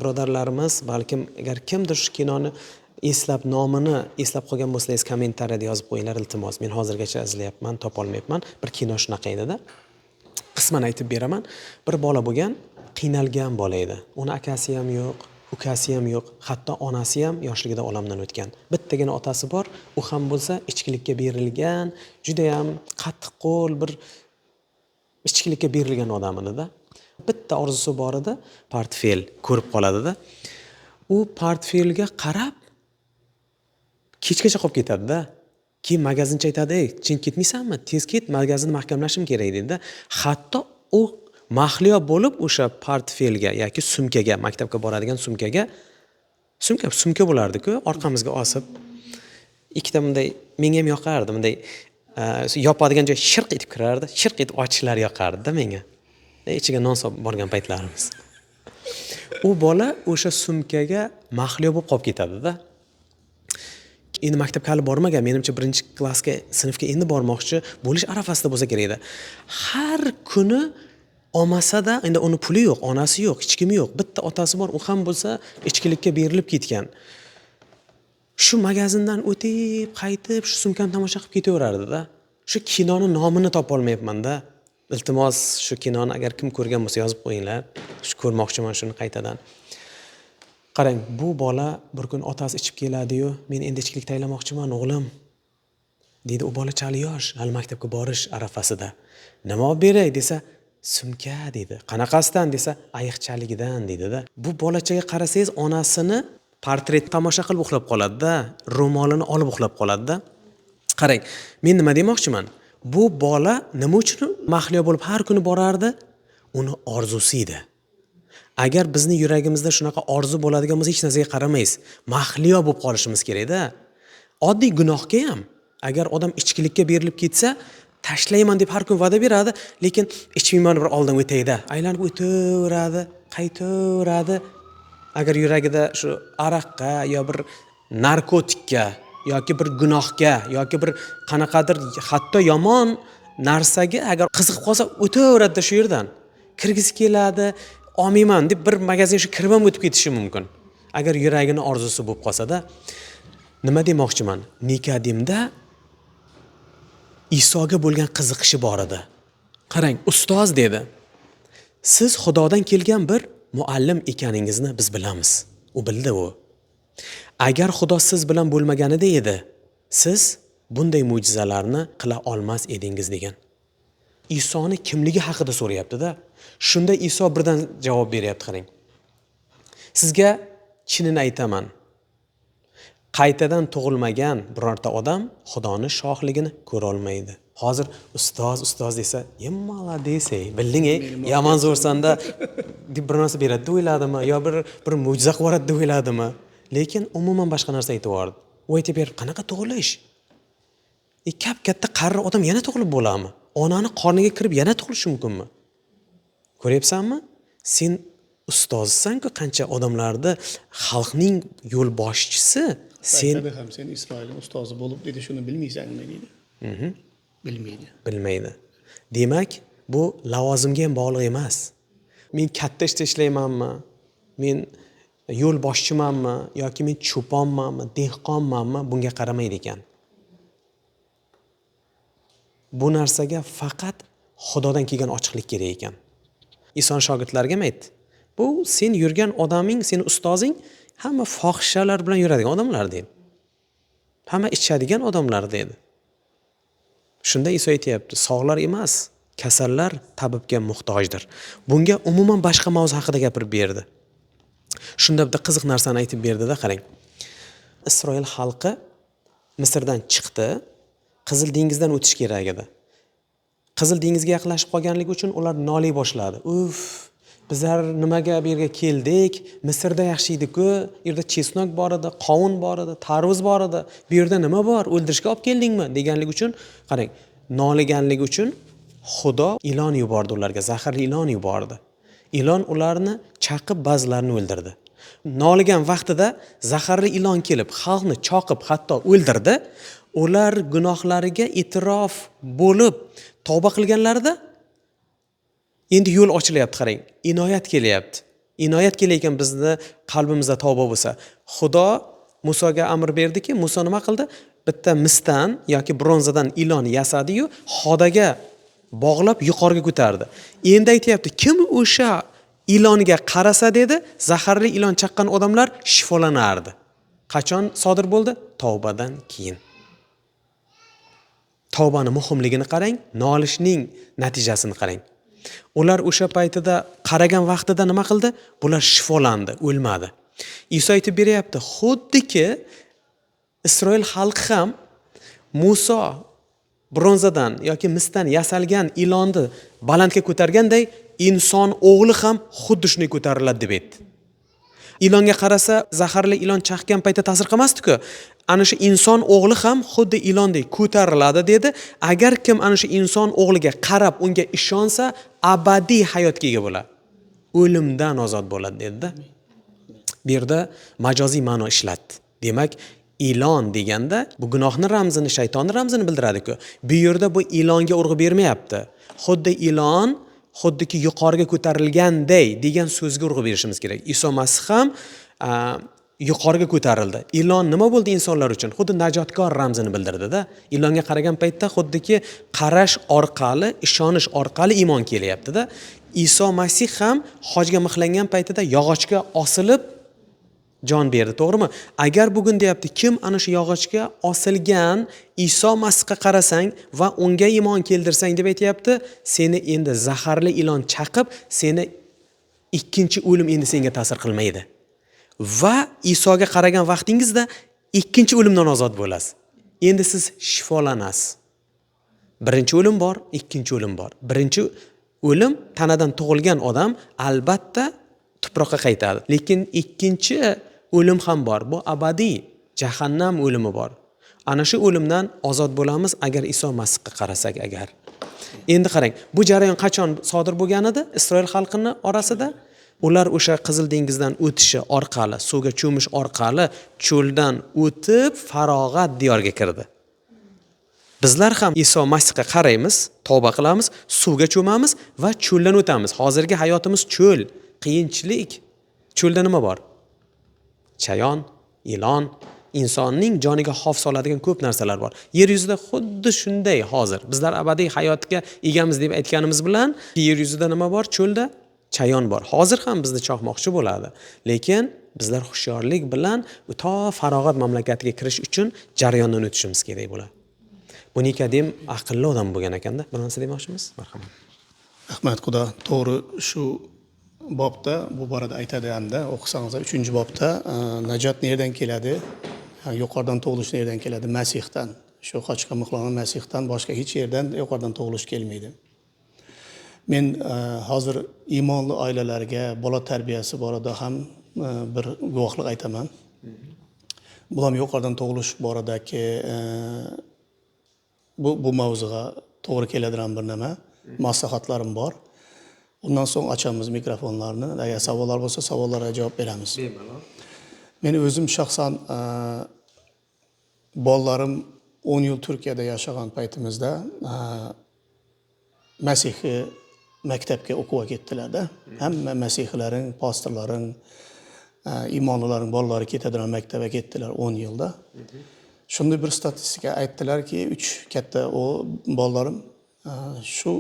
birodarlarimiz, balkim agar kimdir shu kinoni eslab, nomini eslab qolgan bo'lsangiz, kommentariyada yozib qo'yinglar iltimos. Men hozirgacha izlayapman, topa olmayapman. Bir kino shunaqa edi-da. Qisman aytib beraman. Bir bola bo'lgan, qiynalgan bola edi. Uni akasi ham yo'q, ukasi ham yo'q, hatto onasi ham yoshligida olamdan o'tgan. Bittagina otasi bor, u ham bo'lsa ichkilikka berilgan, juda ham qattiq qo'l, bir ichkilikka berilgan odam edi-da. Bitta orzusi bor edi, portfel ko'rib qoladi-da. U portfelga qarab kechgacha qolib ketadi-da. Keyin magazinchi aytadi: "Ey, chin ketmaysanmi? Tez ket, magazinni mahkamlashim kerak" dedi-da. Hatto u mahliyo bo'lib o'sha portfelga yoki sumkaga, maktabga boradigan sumka bo'lardi-ku, orqamizga osib, ikkita bunday menga ham yoqardi, bunday yopadigan joy shirq etib kirardi, shirq etib ochishlari yoqardi-da menga. Ichiga non solib borgan paytlarimiz. U bola o'sha sumkaga mahliyo bo'lib qolib ketadi-da. Endi maktabga hali bormagan, menimcha 1-klassga, sinfga endi bormoqchi bo'lish arafasida bo'lsa kerak edi. Har kuni olmasa-da, endi uni puli yo'q, onasi yo'q, hech kimi yo'q. Bitta otasi bor, u ham bo'lsa ichkilikka berilib ketgan. Shu magazindan o'tib, qaytib, shu sumkani tomosha qilib ketaverardi-da. Shu kinoni nomini topa olmayapman-da. Iltimos, shu kinoni agar kim ko'rgan bo'lsa yozib qo'yinglar. Shu ko'rmoqchiman shuni qaytadan. Qarang, bu bola bir kun otasi ichib keladi-yu, men endi ichkilik taylamoqchiman, o'g'lim, deydi. U bola chali yosh, hali maktabga borish arafasida. Nima olib beray desa, sumka deydi. Qanaqasidan desa, ayiqchaligidan deydi-da. Bu bolachaga qarasangiz, onasini portret tomosha qilib uxlab qoladi-da, ro'molini olib uxlab qoladi-da. Qarang, men nima demoqchiman? Bu bola nima uchun mahliyo bo'lib har kuni borardi? Uni orzusi edi. Agar bizni yuragimizda shunaqa orzu bo'ladigan bo'lsa, hech narsaga qaramaysiz. Mahliyo bo'lib qolishimiz kerak-da. Oddiy gunohga ham agar odam ichkilikka berilib ketsa, tashlayman deb har kun va'da beradi, lekin ichmayman bir oldin o'tayda, aylanib o'taveradi, qaytaveradi. Agar yuragida shu aroqqa yo bir narkotikka yoki bir gunohga yoki bir qanaqadir hatto yomon narsaga agar qiziqib qolsa, o'taveradi shu yerdan. Kirgisi keladi, olmayman deb bir magazin shu kirib ham o'tib ketishi mumkin. Agar yuragini orzusi bo'lib qolsa-da, nima demoqchiman? Nikodimda Isoga bo'lgan qiziqishi bor edi. Qarang, ustoz dedi. Siz Xudodan kelgan bir muallim ekaningizni biz bilamiz. U bildi u. Agar Xudo siz bilan bo'lmaganida edi, siz bunday mo'jizalarni qila olmas edingiz degan. Isoni kimligi haqida so'rayapti-da. Shunda Iso birdan javob beryapti, qarang. Sizga chinini aytaman. Qaytadan tug'ilmagan birorta odam Xudoning shohligini ko'ra olmaydi. Hozir ustoz desa, "Molodets, bilding, yomon zo'rsanda" deb bir narsa beradi deb o'yladimi, yo bir mo'jiza qilib deb o'yladimi? Lekin umuman boshqa narsa aytib yubordi. U aytib berdi, "Qanaqa tug'ilish? Katta qarri odam yana tug'ilib bo'ladimi? Onani qorniga kirib yana tug'ilishi mumkinmi?" Ko'ryapsanmi? Sen ustozsan-ku, qancha odamlarni xalqning yo'l boshchisi. Sen ham sen Isroilning ustozi bo'lib dedi, shuni bilmaysanmi deydi. Bilmaydi. Demak, bu lavozimga ham bog'liq emas. Men katta ishda ishlaymanmi? Men yo'l boshchimanmi yoki men cho'ponmanmi, dehqonmanmi? Bunga qaramaydi ekan. Bu narsaga faqat Xudodan kelgan ochiqlik kerak ekan. Iso shogirdlariga ham aytdi. Bu sen yurgan odaming, seni ustozing hamma fohishalar bilan yuradigan odamlar dedi. Hamma ichadigan odamlar dedi. Shunda Iso aytayapti, sog'lar emas, kasallar tabibga muhtojdir. Bunga umuman boshqa mavzu haqida gapirib berdi. Shunda bitta qiziq narsani aytib berdi-da, qarang. Isroil xalqi Misrdan chiqdi, Qizil dengizdan o'tish kerak edi. Qizil dengizga yaqinlashib qolganligi uchun ular nolay boshladi. Uf, bizlar nimaga bu yerga keldik? Misrda yaxshi edi-ku, u yerda chesnok bor edi, qovun bor edi, tarvuz bor edi. Bu yerda nima bor? O'ldirishga olib keldingmi? Deganligi uchun, qarang, noliganligi uchun Xudo ilon yubordi ularga, zaharli ilon yubordi. Ilon ularni chaqib ba'zilarini o'ldirdi. Noligan vaqtida zaharli ilon kelib, xalqni choqib, hatto o'ldirdi. Ular gunohlariga e'tirof bo'lib tavba qilganlarida endi yo'l ochilyapti, qarang. Inoyat kelyapti. Inoyat kelayotgan bizni qalbimizda tavba bo'lsa. Xudo Musoga amr berdiki, Muso nima qildi? Bitta misdan yoki bronzadan ilon yasadi-yu, xodaga bog'lab yuqoriga ko'tardi. Endi aytayapti, kim o'sha ilonga qarasa dedi, zaharli ilon chaqqan odamlar shifolanardi. Qachon sodir bo'ldi? Tavbadan keyin. Tavbani muhimligini qarang, nolishning natijasini qarang. Ular o'sha paytida qaragan vaqtida nima qildi? Bular shifolandi, o'lmadi. Iso aytib beryapti, xuddiki Isroil xalqi ham Muso bronzadan yoki misdan yasalgan ilonni balandga ko'targanday, inson o'g'li ham xuddi shunday ko'tariladi deb aytdi. Ilonga qarasa, zaharli ilon chaqgan paytda ta'sir qilmasdi-ku. Ana shu inson o'g'li ham xuddi ilondek ko'tariladi dedi. Agar kim ana shu inson o'g'liga qarab unga ishonsa, abadiy hayotga ega bo'ladi. O'limdan ozod bo'ladi dedi-da. Bu yerda majoziy ma'no ishlatdi. Demak, ilon deganda bu gunohning ramzini, shaytonning ramzini bildiradi-ku. Bu yerda bu ilonga urg'u bermayapti. Xuddi ilon xuddiki yuqoriga ko'tarilganday degan so'zga urg'u berishimiz kerak. Iso Masih ham yuqoriga ko'tarildi. Ilon nima bo'ldi insonlar uchun? Xuddi najotkor ramzini bildirdi-da. Ilonga qaragan paytda xuddiki qarash orqali, ishonish orqali iymon kelyapti-da. Iso Masih ham hojga mixlangan paytida yog'ochga osilib jon berdi, to'g'rimi? Agar bugun deyapti, kim ana shu yog'ochga osilgan Iso Masihga qarasang va unga iymon keltirsang deb aytayapti, seni endi zaharli ilon chaqib, seni ikkinchi o'lim endi senga ta'sir qilmaydi. Va Isoga qaragan vaqtingizda ikkinchi o'limdan ozod bo'lasiz. Endi siz shifolanasiz. Birinchi o'lim bor, ikkinchi o'lim bor. Birinchi o'lim tanadan tug'ilgan odam albatta tuproqqa qaytadi. Lekin ikkinchi o'lim ham bor. Bu abadiy jahannam o'limi bor. Ana shu o'limdan ozod bo'lamiz agar Iso Masihga qarasak agar. Endi qarang, bu jarayon qachon sodir bo'lgan edi Isroil xalqini orasida? Ular o'sha Qizil dengizdan o'tishi orqali, suvga cho'mish orqali cho'ldan o'tib farog'at diyorga kirdi. Bizlar ham Iso Masihga qaraymiz, tavba qilamiz, suvga cho'mamiz va cho'ldan o'tamiz. Hozirgi hayotimiz cho'l, qiyinchilik. Cho'lda nima bor? Chayon, ilon, insonning joniga xavf soladigan ko'p narsalar bor. Yer yuzida xuddi shunday hozir. Bizlar abadiy hayotga egamiz deb aytganimiz bilan, yer yuzida nima bor? Cho'lda chayon bor. Hozir ham bizni chaqmoqchi bo'ladi. Lekin bizlar hushyorlik bilan to farog'at mamlakatiga kirish uchun jarayondan o'tishimiz kerak bo'ladi. Bu Nikodim aqlli odam bo'lgan ekanda. Bir narsa demoqchimiz? Marhamat. Rahmat Xudo. To'g'ri shu bobda bu borada aytadi-da, o'qisangizlar 3-bobda najot nerdan keladi? Yuqoridan tug'ilish nerdan keladi? Masihdan. Shu qochgan muxlanan Masihdan boshqa hech yerdan yuqoridan tug'ilish kelmaydi. Men hozir iymonli oilalarga bola tarbiyasi borada ham bir guvohlik aytaman. Bu ham yuqoridan tug'ilish boradagi bu mavzuga to'g'ri keladigan bir nima, maslahatlarim bor. Undan so'ng ochamiz mikrofonlarni. Agar savollar bo'lsa, savollarga javob beramiz. Men o'zim shaxsan bolalarim 10 yil Turkiyada yashagan paytimizda Masihni maktabga o'qib ketdilar-da. Hamma masihlarning, pastorlaring, iymonlilarning bolalari ketadigan maktabga ketdilar 10 yilda. Shunday bir statistika aytdilarki, 3 katta o bolalarim shu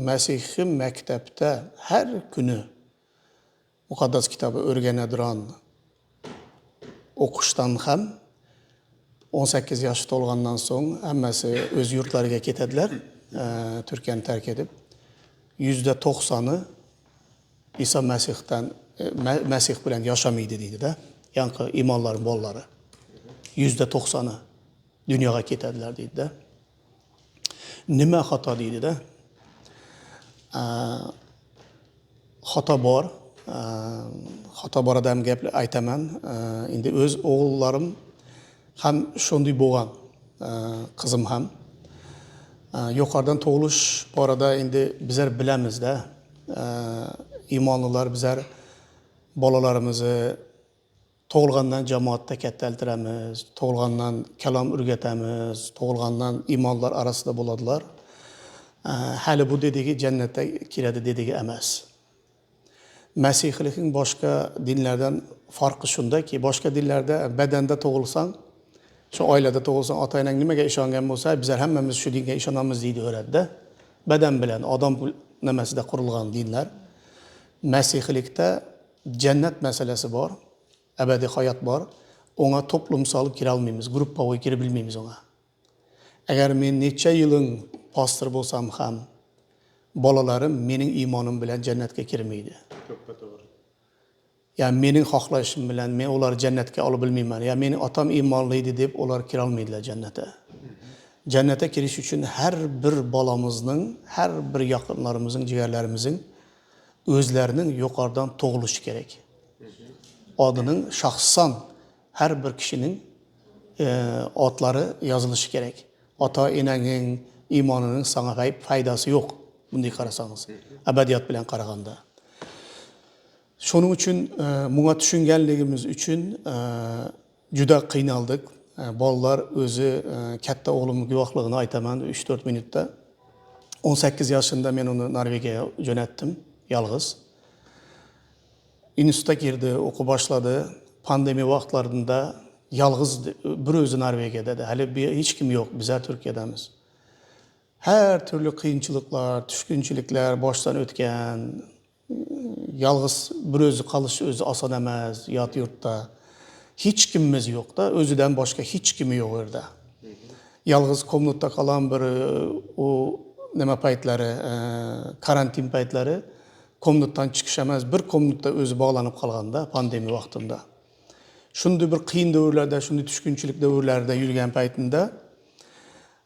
Masihni maktabda har kuni muqaddas kitobi o'rganadigan o'qishdan ham 18 yosh to'lgandan so'ng hammasi o'z yurtlariga ketadilar, Turkiyani tark etib. %90'ı İsa Masih bilan yashamaydi deydi-da. Yanqi iymonlar bolalari. %90'ı dunyoga ketadilar deydi-da. Nima xato deydi-da? Xato bor. Xato borada ham gap aytaman. Endi o'z o'g'illarim ham shunday bo'lgan, qizim ham. Yuqoridan tug'ilish borada endi bizlar bilamiz-da. Iymonlilar bizlar bolalarimizni tug'ilgandan jamoatda kattaltiramiz, tug'ilgandan kalom o'rgatamiz, tug'ilgandan iymonlar orasida bo'ladilar. Hali bu dedigi jannatga kiradi dedigi emas. Masihlikning boshqa dinlardan farqi shundaki, boshqa dinlarda badanda tug'ilsang, shu oilada tug'ilsang, ota-onang nimaga ishongan bo'lsa, bizlar hammamiz shu dinga ishonamiz deydi o'radi-da. Badan bilan odam nimasida qurilgan dinlar. Masihlikda jannat masalasi bor, abadiy hayot bor. Ona to'plumsal kira olmaymiz, gruppaga kirib bilmaymiz ona. Agar men necha yilin pastor bo'lsam ham, bolalarim mening iymonim bilan jannatga kirmaydi. Ya mening xohlashim bilan men ular jannatga olib bilmayman. Ya mening otam iymonli edi deb ular kira olmaydilar jannatga. Jannatga kirish uchun har bir bolamizning, har bir yaqinlarimizning, jigarlarimizning o'zlarining yuqoridan tug'ilishi kerak. Odining shaxsan har bir kishining otlari yozilishi kerak. Ota-enangning iymonining sana foydasi yo'q, bunday qarasangiz. Abadiyat bilan qaraganda. Shuning uchun bunga tushunganligimiz uchun juda qiynaldik. Bolalar o'zi katta o'g'lim guvohligini aytaman 3-4 minutda. 18 yoshida men uni Norvegiyaga jo'natdim, yolg'iz. Institutga kirdi, o'qib boshladi. Pandemiya vaqtlarida yolg'iz bir o'zi Norvegiyada edi. Hali hech kim yo'q, bizlar Turkiyadamiz. Her türlü qiyinchiliklar, tushkunchiliklar boshdan o'tgan. Yalğız bir özü qalish o'zi oson emas, yot yurtda. Hech kimimiz yo'q-da, o'zidan boshqa hech kimi yo'q yerda. Yalğız komnatda qalan bir o nima paytlari, karantin paytlari komnatdan chiqish emas, bir komnatda o'zi bog'lanib qolganda pandemiya vaqtida. Shunday bir qiyin davrlarda, shunday tushkunchilik davrlarida yurgan paytimda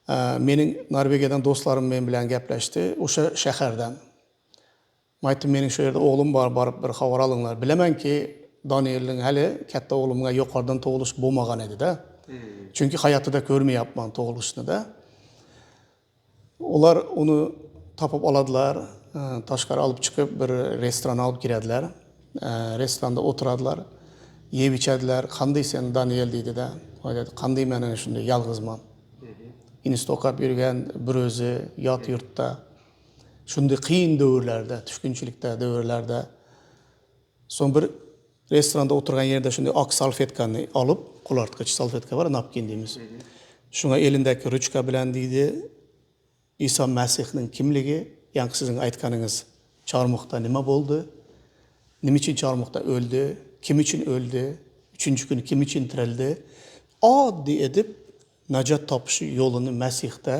Mening Norvegiyadan do'stlarim men bilan gaplashdi, o'sha shahardan. Aytdim, mening shu yerda o'g'lim bor, borib bir xabar olinglar. Bilamanki, Danielning hali katta o'g'limga yuqoridan tug'ilish bo'lmagan edi-da. Chunki hayotida ko'rmayapman tug'ilishni-da. Ular uni topib oladilar, tashqari olib chiqib bir restoran olib kiradilar. Restoranda o'tiradilar, yeb ichadilar. Qanday sen Daniel deydi-da. Aytadi, qanday men ana shunday yolg'izman. Institutda o'qib yurgan bir o'zi yot yurtda, shunday qiyin davrlarda, tushkunchilikda davrlarda so'ng bir restoranda o'tirgan yerda shunday oq salfetkani olib, qo'lartqich salfetka bor, napkin deymiz. Shunga elindagi ruchka bilan deydi, Iso Masihning kimligi, yani sizin aytganingiz çarmıhta nima bo'ldi? Nima uchun çarmıhta o'ldi? Kim uchun o'ldi? 3-kuni kim uchun tirildi? Oddiy edib najot topish yo'lini Masihda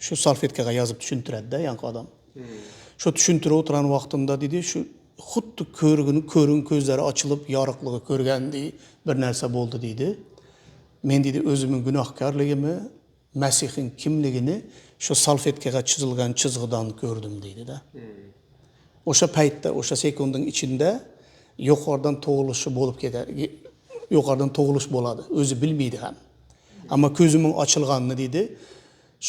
shu salfetkaga yozib tushuntiradi-da, yangi odam. Shu tushuntirib o'tirgan vaqtimda dedi, shu xuddi ko'run ko'zlari ochilib, yorug'ligi ko'rgandek bir narsa bo'ldi deydi. Men dedi, o'zimning gunohkorligimni, Masihning kimligini shu salfetkaga chizilgan chizg'idan ko'rdim deydi-da. O'sha paytda, o'sha sekundning ichida yuqoridan tug'ilishi bo'lib ketadi. Yuqoridan tug'ilish bo'ladi, o'zi bilmaydi ham. Ammo ko'zimning ochilganini dedi,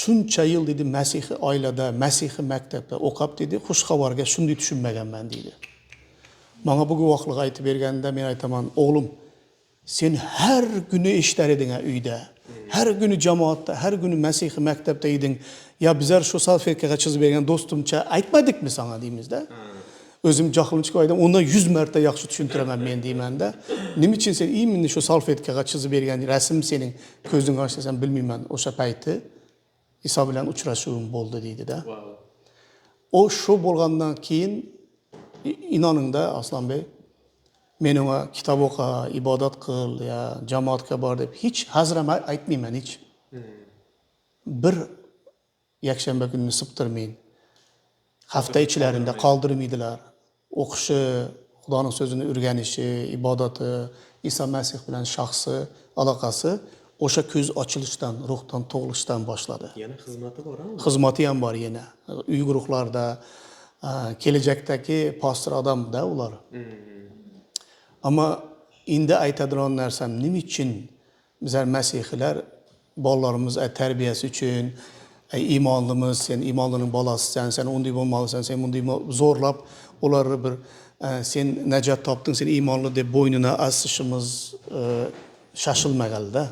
shuncha yil dedi Masihni oilada, Masihni maktabda o'qib dedi, xush xabarga shunday tushunmaganman deydi. Menga bu guvohlik aytib berganda men aytaman, o'g'lim, sen har kuni ishlar eding uyda. Her günü cemaatda, her günü Mesih'i mektepte idin. Ya bizler şu salfetkaga çizib bergen dostumça aytmadık mı sana deyimizde? Özüm cahilım çıkıp aydım, ondan 100 mərtə yaxşı düşündüremem men deyimən də. Nim için sen iyi mi şu salfetkaga çizib bergen resim senin közün karşısında sen bilmeymen o şapaytı. İsa bilen uçraşığım boldu deydi de. O şu bolgandan keyin inanın da Aslan Bey, men ona kitap oqa, ibadat qil, ya cemaatga bor deb hiç hazram aytmayman hiç. Bir yakshanba kunini siptirmayin. Hafta ichilarida qoldirmaydilar. O'qishi, Xudoning so'zini o'rganishi, ibodati, Iso Masih bilan shaxsi aloqasi o'sha ko'z ochilishdan, ruhdan tug'ilishdan boshladi. Yana xizmati bormi? Xizmati ham bor yana. Uy guruhlarda, kelajakdagi pastor odam-da ular. Ama indi aytadigan narsam nima uchun bizlar masihiylar bolalarimiz tarbiyasi uchun iymonlimiz, sen iymonlining bolasisan, sen unday bo'lmalisan, sen bunday zo'rlab ularni bir sen najot topding, sen iymonli deb bo'ynuna asishimiz shoshilmaganida.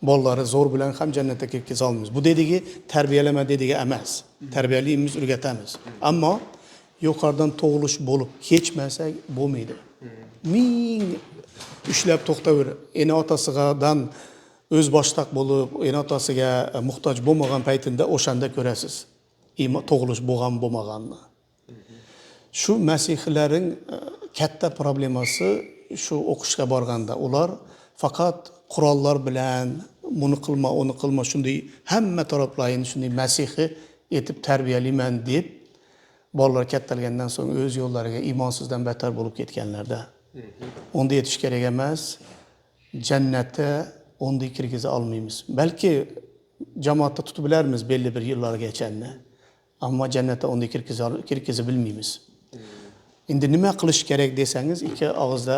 Bolalari zo'r bilan ham jannatga kirgiza olmaymiz. Bu dedigi tarbiyalama dedigi emas. Tarbiyalaymiz, o'rgatamiz. Ammo yuqoridan tug'ilish bo'lib kechmasak bo'lmaydi. Ming ishlab to'xtaver. Eni otasidan o'z boshliq bo'lib, eni otasiga muhtoj bo'lmagan paytida o'shanda ko'rasiz. Tug'ilish bo'lgan bo'lmaganni. Shu masihiylarning katta problemasi shu o'qishga borganda ular faqat qurollar bilan buni qilma, uni qilma, shunday hamma taraflarini shunday masihiy etib tarbiyalayman deb bolalar kattalgandan so'ng o'z yo'llariga iymonsizdan battar bo'lib ketganlarda. Onda yetish kerak emas. Jannatga onda kirgiza olmaymiz. Balki jamoatda tutib bilarmiz belli bir yillargacha. Ammo jannatga onda kirgiza bilmaymiz. Endi nima qilish kerak desangiz, ikki og'izda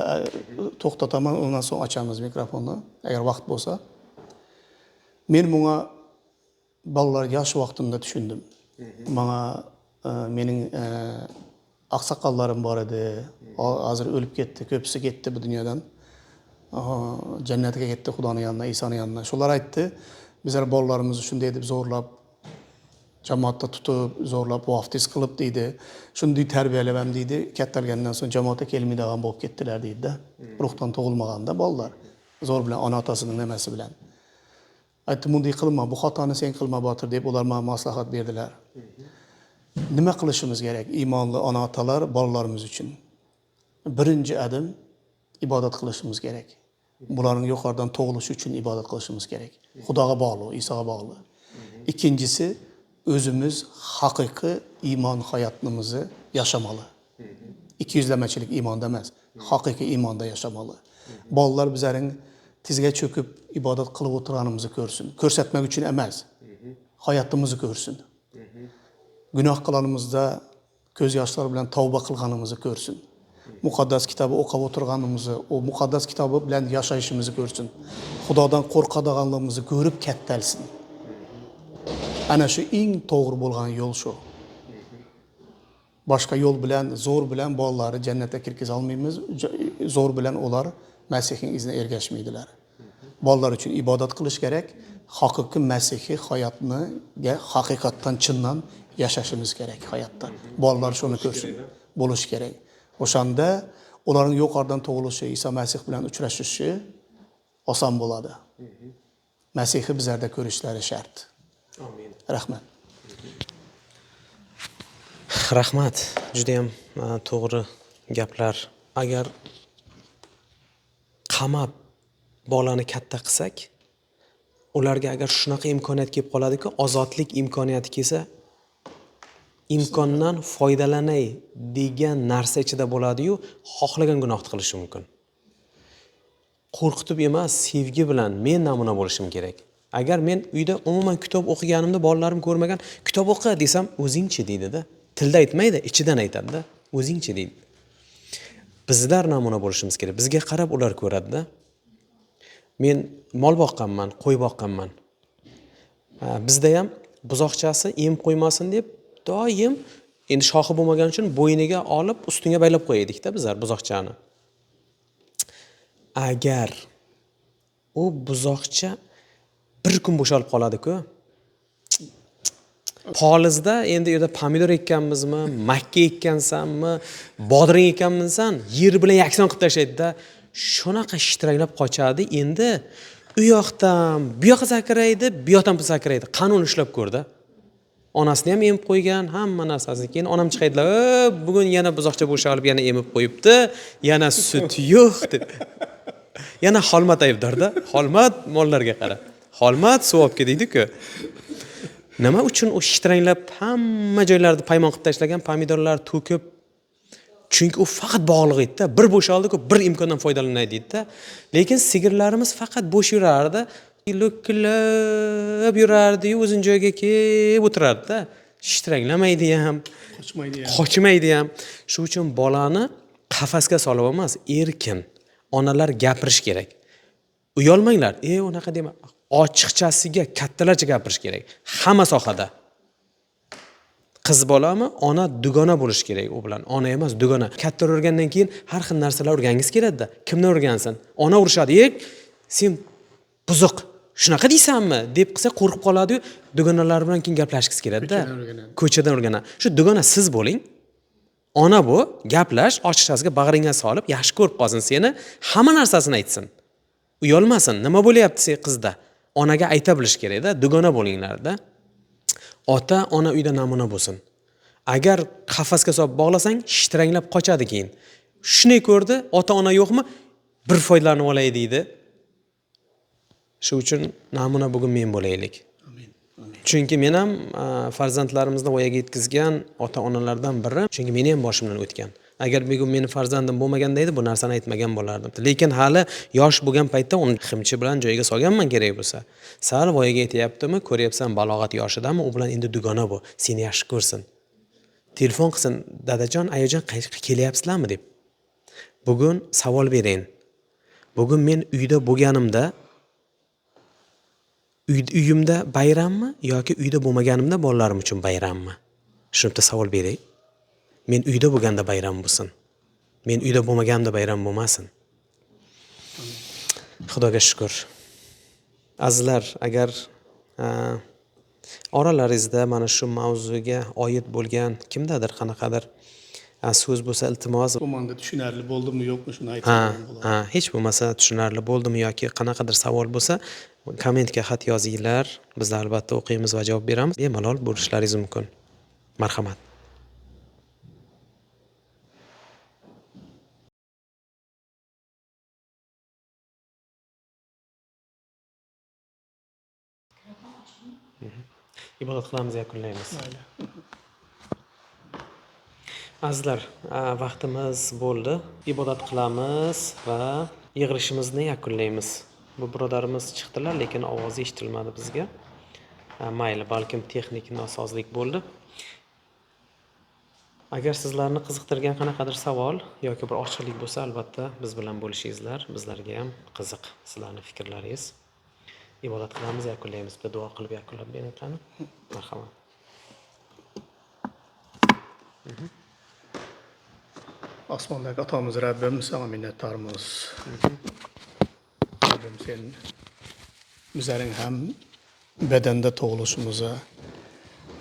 to'xtataman, undan so'ng ochamiz mikrofonni, agar vaqt bo'lsa. Men bunga bolalar yosh vaqtimda tushundim. Menga mening aqsoqollarim bor edi. Hozir o'lib ketdi, ko'pisi ketdi bu dunyodan. Jannatga ketdi Xudoning yonina, Isoning yonina. Shular aytdi, bizlar bolalarimizni shunday deb zo'rlab jamoatda tutib, zo'rlab vaftiz qilib deydi. Shunday tarbiyalamam deydi. Kattalgandan so'ng jamoatga kelmaydigan bo'lib ketdilar deydi. Ruhdan tug'ilmaganda bolalar. Zo'r bilan ona otasining nimasi bilan. Aytdim, bunday qilma, bu xatoni sen qilma Botir deb ular menga maslahat berdilar. Nima qilishimiz kerak iymonli ona otalar bolalarimiz uchun? Birinchi adim ibodat qilishimiz kerak. Bularning yuqoridan tug'ilishi uchun ibodat qilishimiz kerak. Xudoga bog'liq, Isoga bog'liq. Ikkinchisi o'zimiz haqiqiy iymon hayotimizni yashamalı. İkiyüzlamachilik iymonda emas, haqiqiy iymonda yashamalı. Bolalar bizlarning tizga cho'kib ibodat qilib o'tirganimizni ko'rsin. Ko'rsatmak uchun emas, hayatımızı görsün. Günah qılanımızda göz yaşları bilan tavba qilganimizni ko'rsin. Muqaddas kitobi o'qib o'tirganimizni, o muqaddas kitobi bilan yashashimizni ko'rsin. Xudodan qo'rqadiganligimizni ko'rib kattalsin. Ana shu eng to'g'ri bo'lgan yo'l shu. Boshqa yo'l bilan, zo'r bilan bolalarni jannatga kirgiza olmaymiz. Zo'r bilan ular Masihning izine ergashmaydilar. Bolalar uchun ibodat qilish kerak. Haqiqiy Masihiy hayotni haqiqatdan chindan yashashimiz kerak hayotda. Bolalar shuni ko'rsin, bo'lish kerak. O'shanda ularning yuqoridan tug'ilishi, Iso Masih bilan uchrashishi oson bo'ladi. Masihni bizlarda ko'rishlari shart. Amin. Rahmat. Rahmat. Juda ham to'g'ri gaplar. Agar qamab bolani katta qilsak, ularga agar shunaqa imkoniyat kelib qoladiki, ozodlik imkoniyati kelsa, imkondan foydalanay degan narsa ichida bo'ladi-yu, xohlagan gunohni qilishi mumkin. Qo'rqitib emas, sevgi bilan men namuna bo'lishim kerak. Agar men uyda umuman kitob o'qiganimda bolalarim ko'rmagan, kitob o'qi desam, o'zingchi deydi-da. Tilda aytmaydi, ichidan aytadi-da. O'zingchi deydi. Bizlar namuna bo'lishimiz kerak. Bizga qarab ular ko'radi-da. Men mol boqqanman, qo'y boqqanman. Bizda ham buzoqchasi em qo'ymasin deb doim endi shoxi bo'lmagan uchun bo'yniga olib ustiga baylab qo'yaydik-da bizlar buzoqchani. Agar u buzoqcha bir kun bo'shalib qoladi-ku. Polizda endi u yerda pomidor ekkanmizmi, makka ekkansanmi, bodring ekkanmisan, yer bilan yakson qilib tashlaydi-da. Shunaqa shitranglab qochadi. Endi u yoqdan bu yoqqa sakraydi, bu yoqdan bu sakraydi. Qanun ushlab ko'rdi. Onasini ham emib qo'ygan, hamma narsasini. Keyin onam chiqaydilar, bugun yana buzoqcha bo'shalib, yana emib qo'yibdi, yana sut yo'q deb. Yana Xolmat aybdorda. Xolmat mollarga qara. Xolmat suv olib keldi-ku. Nima uchun u shitranglab hamma joylarda paymon qilib tashlagan pomidorlar to'kib? Chunki u faqat bog'liq edi-da, bir bo'shaldi-ku, bir imkondan foydalanay deydi-da. Lekin sigirlarimiz faqat bo'sh yurardi, lo'killab yurardi-yu, o'zini joyiga kelib o'tirardi-da. Shitranglamaydi ham, qochmaydi ham. Shuning uchun bolani qafasga solib emas, erkin onalar gapirish kerak. Uyalmanglar, unaqa dema. Ochiqchasiga, kattalarcha gapirish kerak. Hamma sohada. Qiz bolami, ona dugona bo'lish kerak u bilan. Ona emas, dugona. Katta o'rgangandan keyin har xil narsalar o'rgangiz keladi-da. Kimni o'rgansin? Ona urishadi. Sen buzuq, shunaqa deysanmi? deb qilsa qo'rqib qoladi-yu, dugonalar bilan keyin gaplashgiz keladi-da. Ko'chadan o'rganadi. Shu dugona siz bo'ling. Ona bu, gaplash, ochiqchasiga bag'ringga solib, yaxshi ko'rib qolsin seni, hamma narsasini aytsin. Uyalmasin, nima bo'layapti sen qizda? Onaga ayta bilish kerak-da, dugona bo'linglar-da. Ota, ona uyda namuna bo'lsin. Agar qafasga solib bog'lasang, shitranglab qochadi keyin. Shuni ko'rdi, ota-ona yo'qmi? Bir foydalanib olay deydi. Shu uchun namuna bugun men bo'laylik. Amin. Chunki men ham farzandlarimizni voyaga yetkazgan ota-onalardan biri, chunki meni ham boshimdan o'tgan. Agar bugun meni farzandim bo'lmaganda edi, bu narsani aytmagan bo'lardim. Lekin hali yosh bo'lgan paytda uni ximchi bilan joyiga solganman kerak bo'lsa. Sal voyaga yetyaptimi, ko'ryapsan balog'at yoshidami, u bilan endi dugona bu, seni yaxshi ko'rsin. Telefon qilsin, dadajon, ayajon qayerga kelyapsizlarmi deb. Bugun savol berayin. Bugun men uyda bo'lganimda uyimda bayrammi yoki uyda bo'lmaganimda bolalarim uchun bayrammi? Shuni bitta savol beray. Men uyda bo'lganda bayram bo'lsin. Men uyda bo'lmaganimda bayram bo'lmasin. Xudoga shukr. Azizlar, agar oralaringizda mana shu mavzuga oid bo'lgan kimdadir qanaqadir so'z bo'lsa, iltimos, Bu menda tushunarli bo'ldimi, yo'qmi shuni aytsangiz. hech bo'lmasa tushunarli bo'ldimi yoki qanaqadir savol bo'lsa, kommentga xat yozinglar. Biz albatta o'qiymiz va javob beramiz. Bemalol bo'lishlaringiz mumkin. Marhamat. Ibodat qilamiz, yakunlaymiz. Azizlar, vaqtimiz bo'ldi. Ibodat qilamiz va yig'ilishimizni yakunlaymiz. Bu birodarimiz chiqdilar, lekin ovozi eshitilmadi bizga. mayli, balkim texnik nosozlik bo'ldi. Agar sizlarni qiziqtirgan qanaqadir savol yoki bir ochiqlik bo'lsa, albatta biz bilan bo'lishingizlar. Bizlarga ham qiziq sizlarning fikrlaringiz. Ibodat qilamiz, yakunlaymiz. Bitta duo qilib yakunlab bering qani. Marhamat. Osmondagi atamiz Rabbim, sana minnettarmiz. Rabbim sen bizlerin hem bedende tug'ilishimize,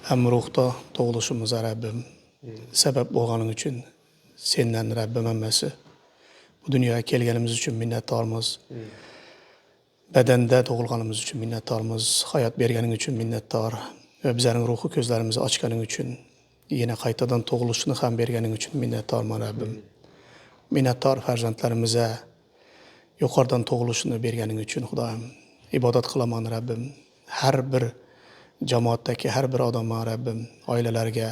hem ruhda tug'ilishimize Rabbim sebep bo'lganing uchun senden Rabbim hammasi. Bu dünyaya kelganimiz uchun minnettarmiz. Bedende tug'ilganimiz uchun minnettarmiz. Hayat berganing uchun minnettar. Ve bizlerin ruhu gözlerimizi açganing uchun yine qaytadan tug'ilishini ham berganing uchun minnettarman Rabbim. Minnettar farzandlarimize yukarıdan tug'ilishini berganing uchun Xudoyim. İbadat qilaman Rabbim. Her bir cemaatteki her bir adama Rabbim, ailelerge,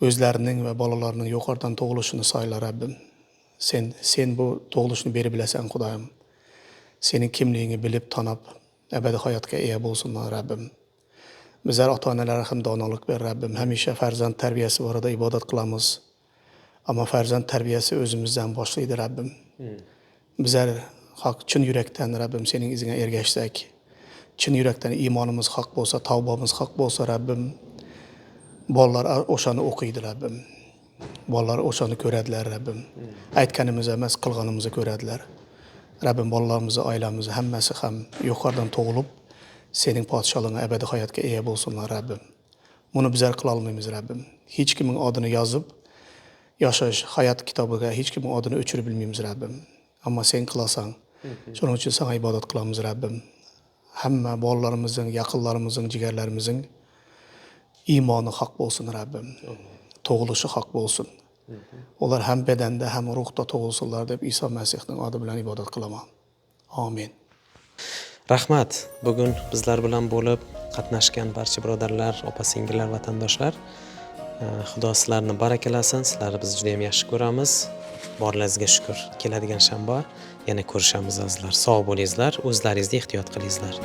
özlerinin ve balalarının yukarıdan tug'ilishini sayla Rabbim. Sen bu tug'ilishini beri bilesen Xudoyim. Senin kimliğini bilip tanıp ebedi hayatga ega bo'lsinlar Rabbim. Bizler ata-onalara ham donolik ver Rabbim. Hamisha farzand terbiyesi orada ibadat qilamiz. Ama farzand terbiyesi özümüzden başlaydı Rabbim. Bizler çın yürekten Rabbim senin izine ergeçsek, çın yürekten imanımız hak bolsa, tavbamız hak bolsa Rabbim, bollar oşanı okuydu Rabbim. Bollar oşanı körediler Rabbim. Aytkanımızı emas, kılganımızı körediler. Rabbim bollarımızı, ailemizi, hemmesi hem yukarıdan toğulup, senin padişalığına ebedi hayatga ega bolsunlar Rabbim. Bunu bizler kılalmayız Rabbim. Hiç kimin adını yazıp, yaşayış, hayat kitabıga hiç kimin adını öçürüp bilmeyimiz Rabbim. Ama sen kılasan, şunun için sana ibadat kılamız Rabbim. Hemme bollarımızın, yakınlarımızın, cigerlerimizin imanı hak bolsun Rabbim. Toğuluşu hak bolsun. Onlar hem bedende hem ruhda toğulsunlar deb İsa Mesih'nin adı bilen ibadat kılamam. Amin. Rahmat. Bugun bizlar bilan bo'lib qatnashgan barcha birodarlar, opa-singillar, vatandoshlar, Xudo sizlarni barakalasin. Sizlarni biz juda ham yaxshi ko'ramiz. Borlaringizga shukr. Keladigan shanba yana ko'rishamiz azizlar. Sog' bo'lingizlar, o'zlaringizni ehtiyot qilingizlar.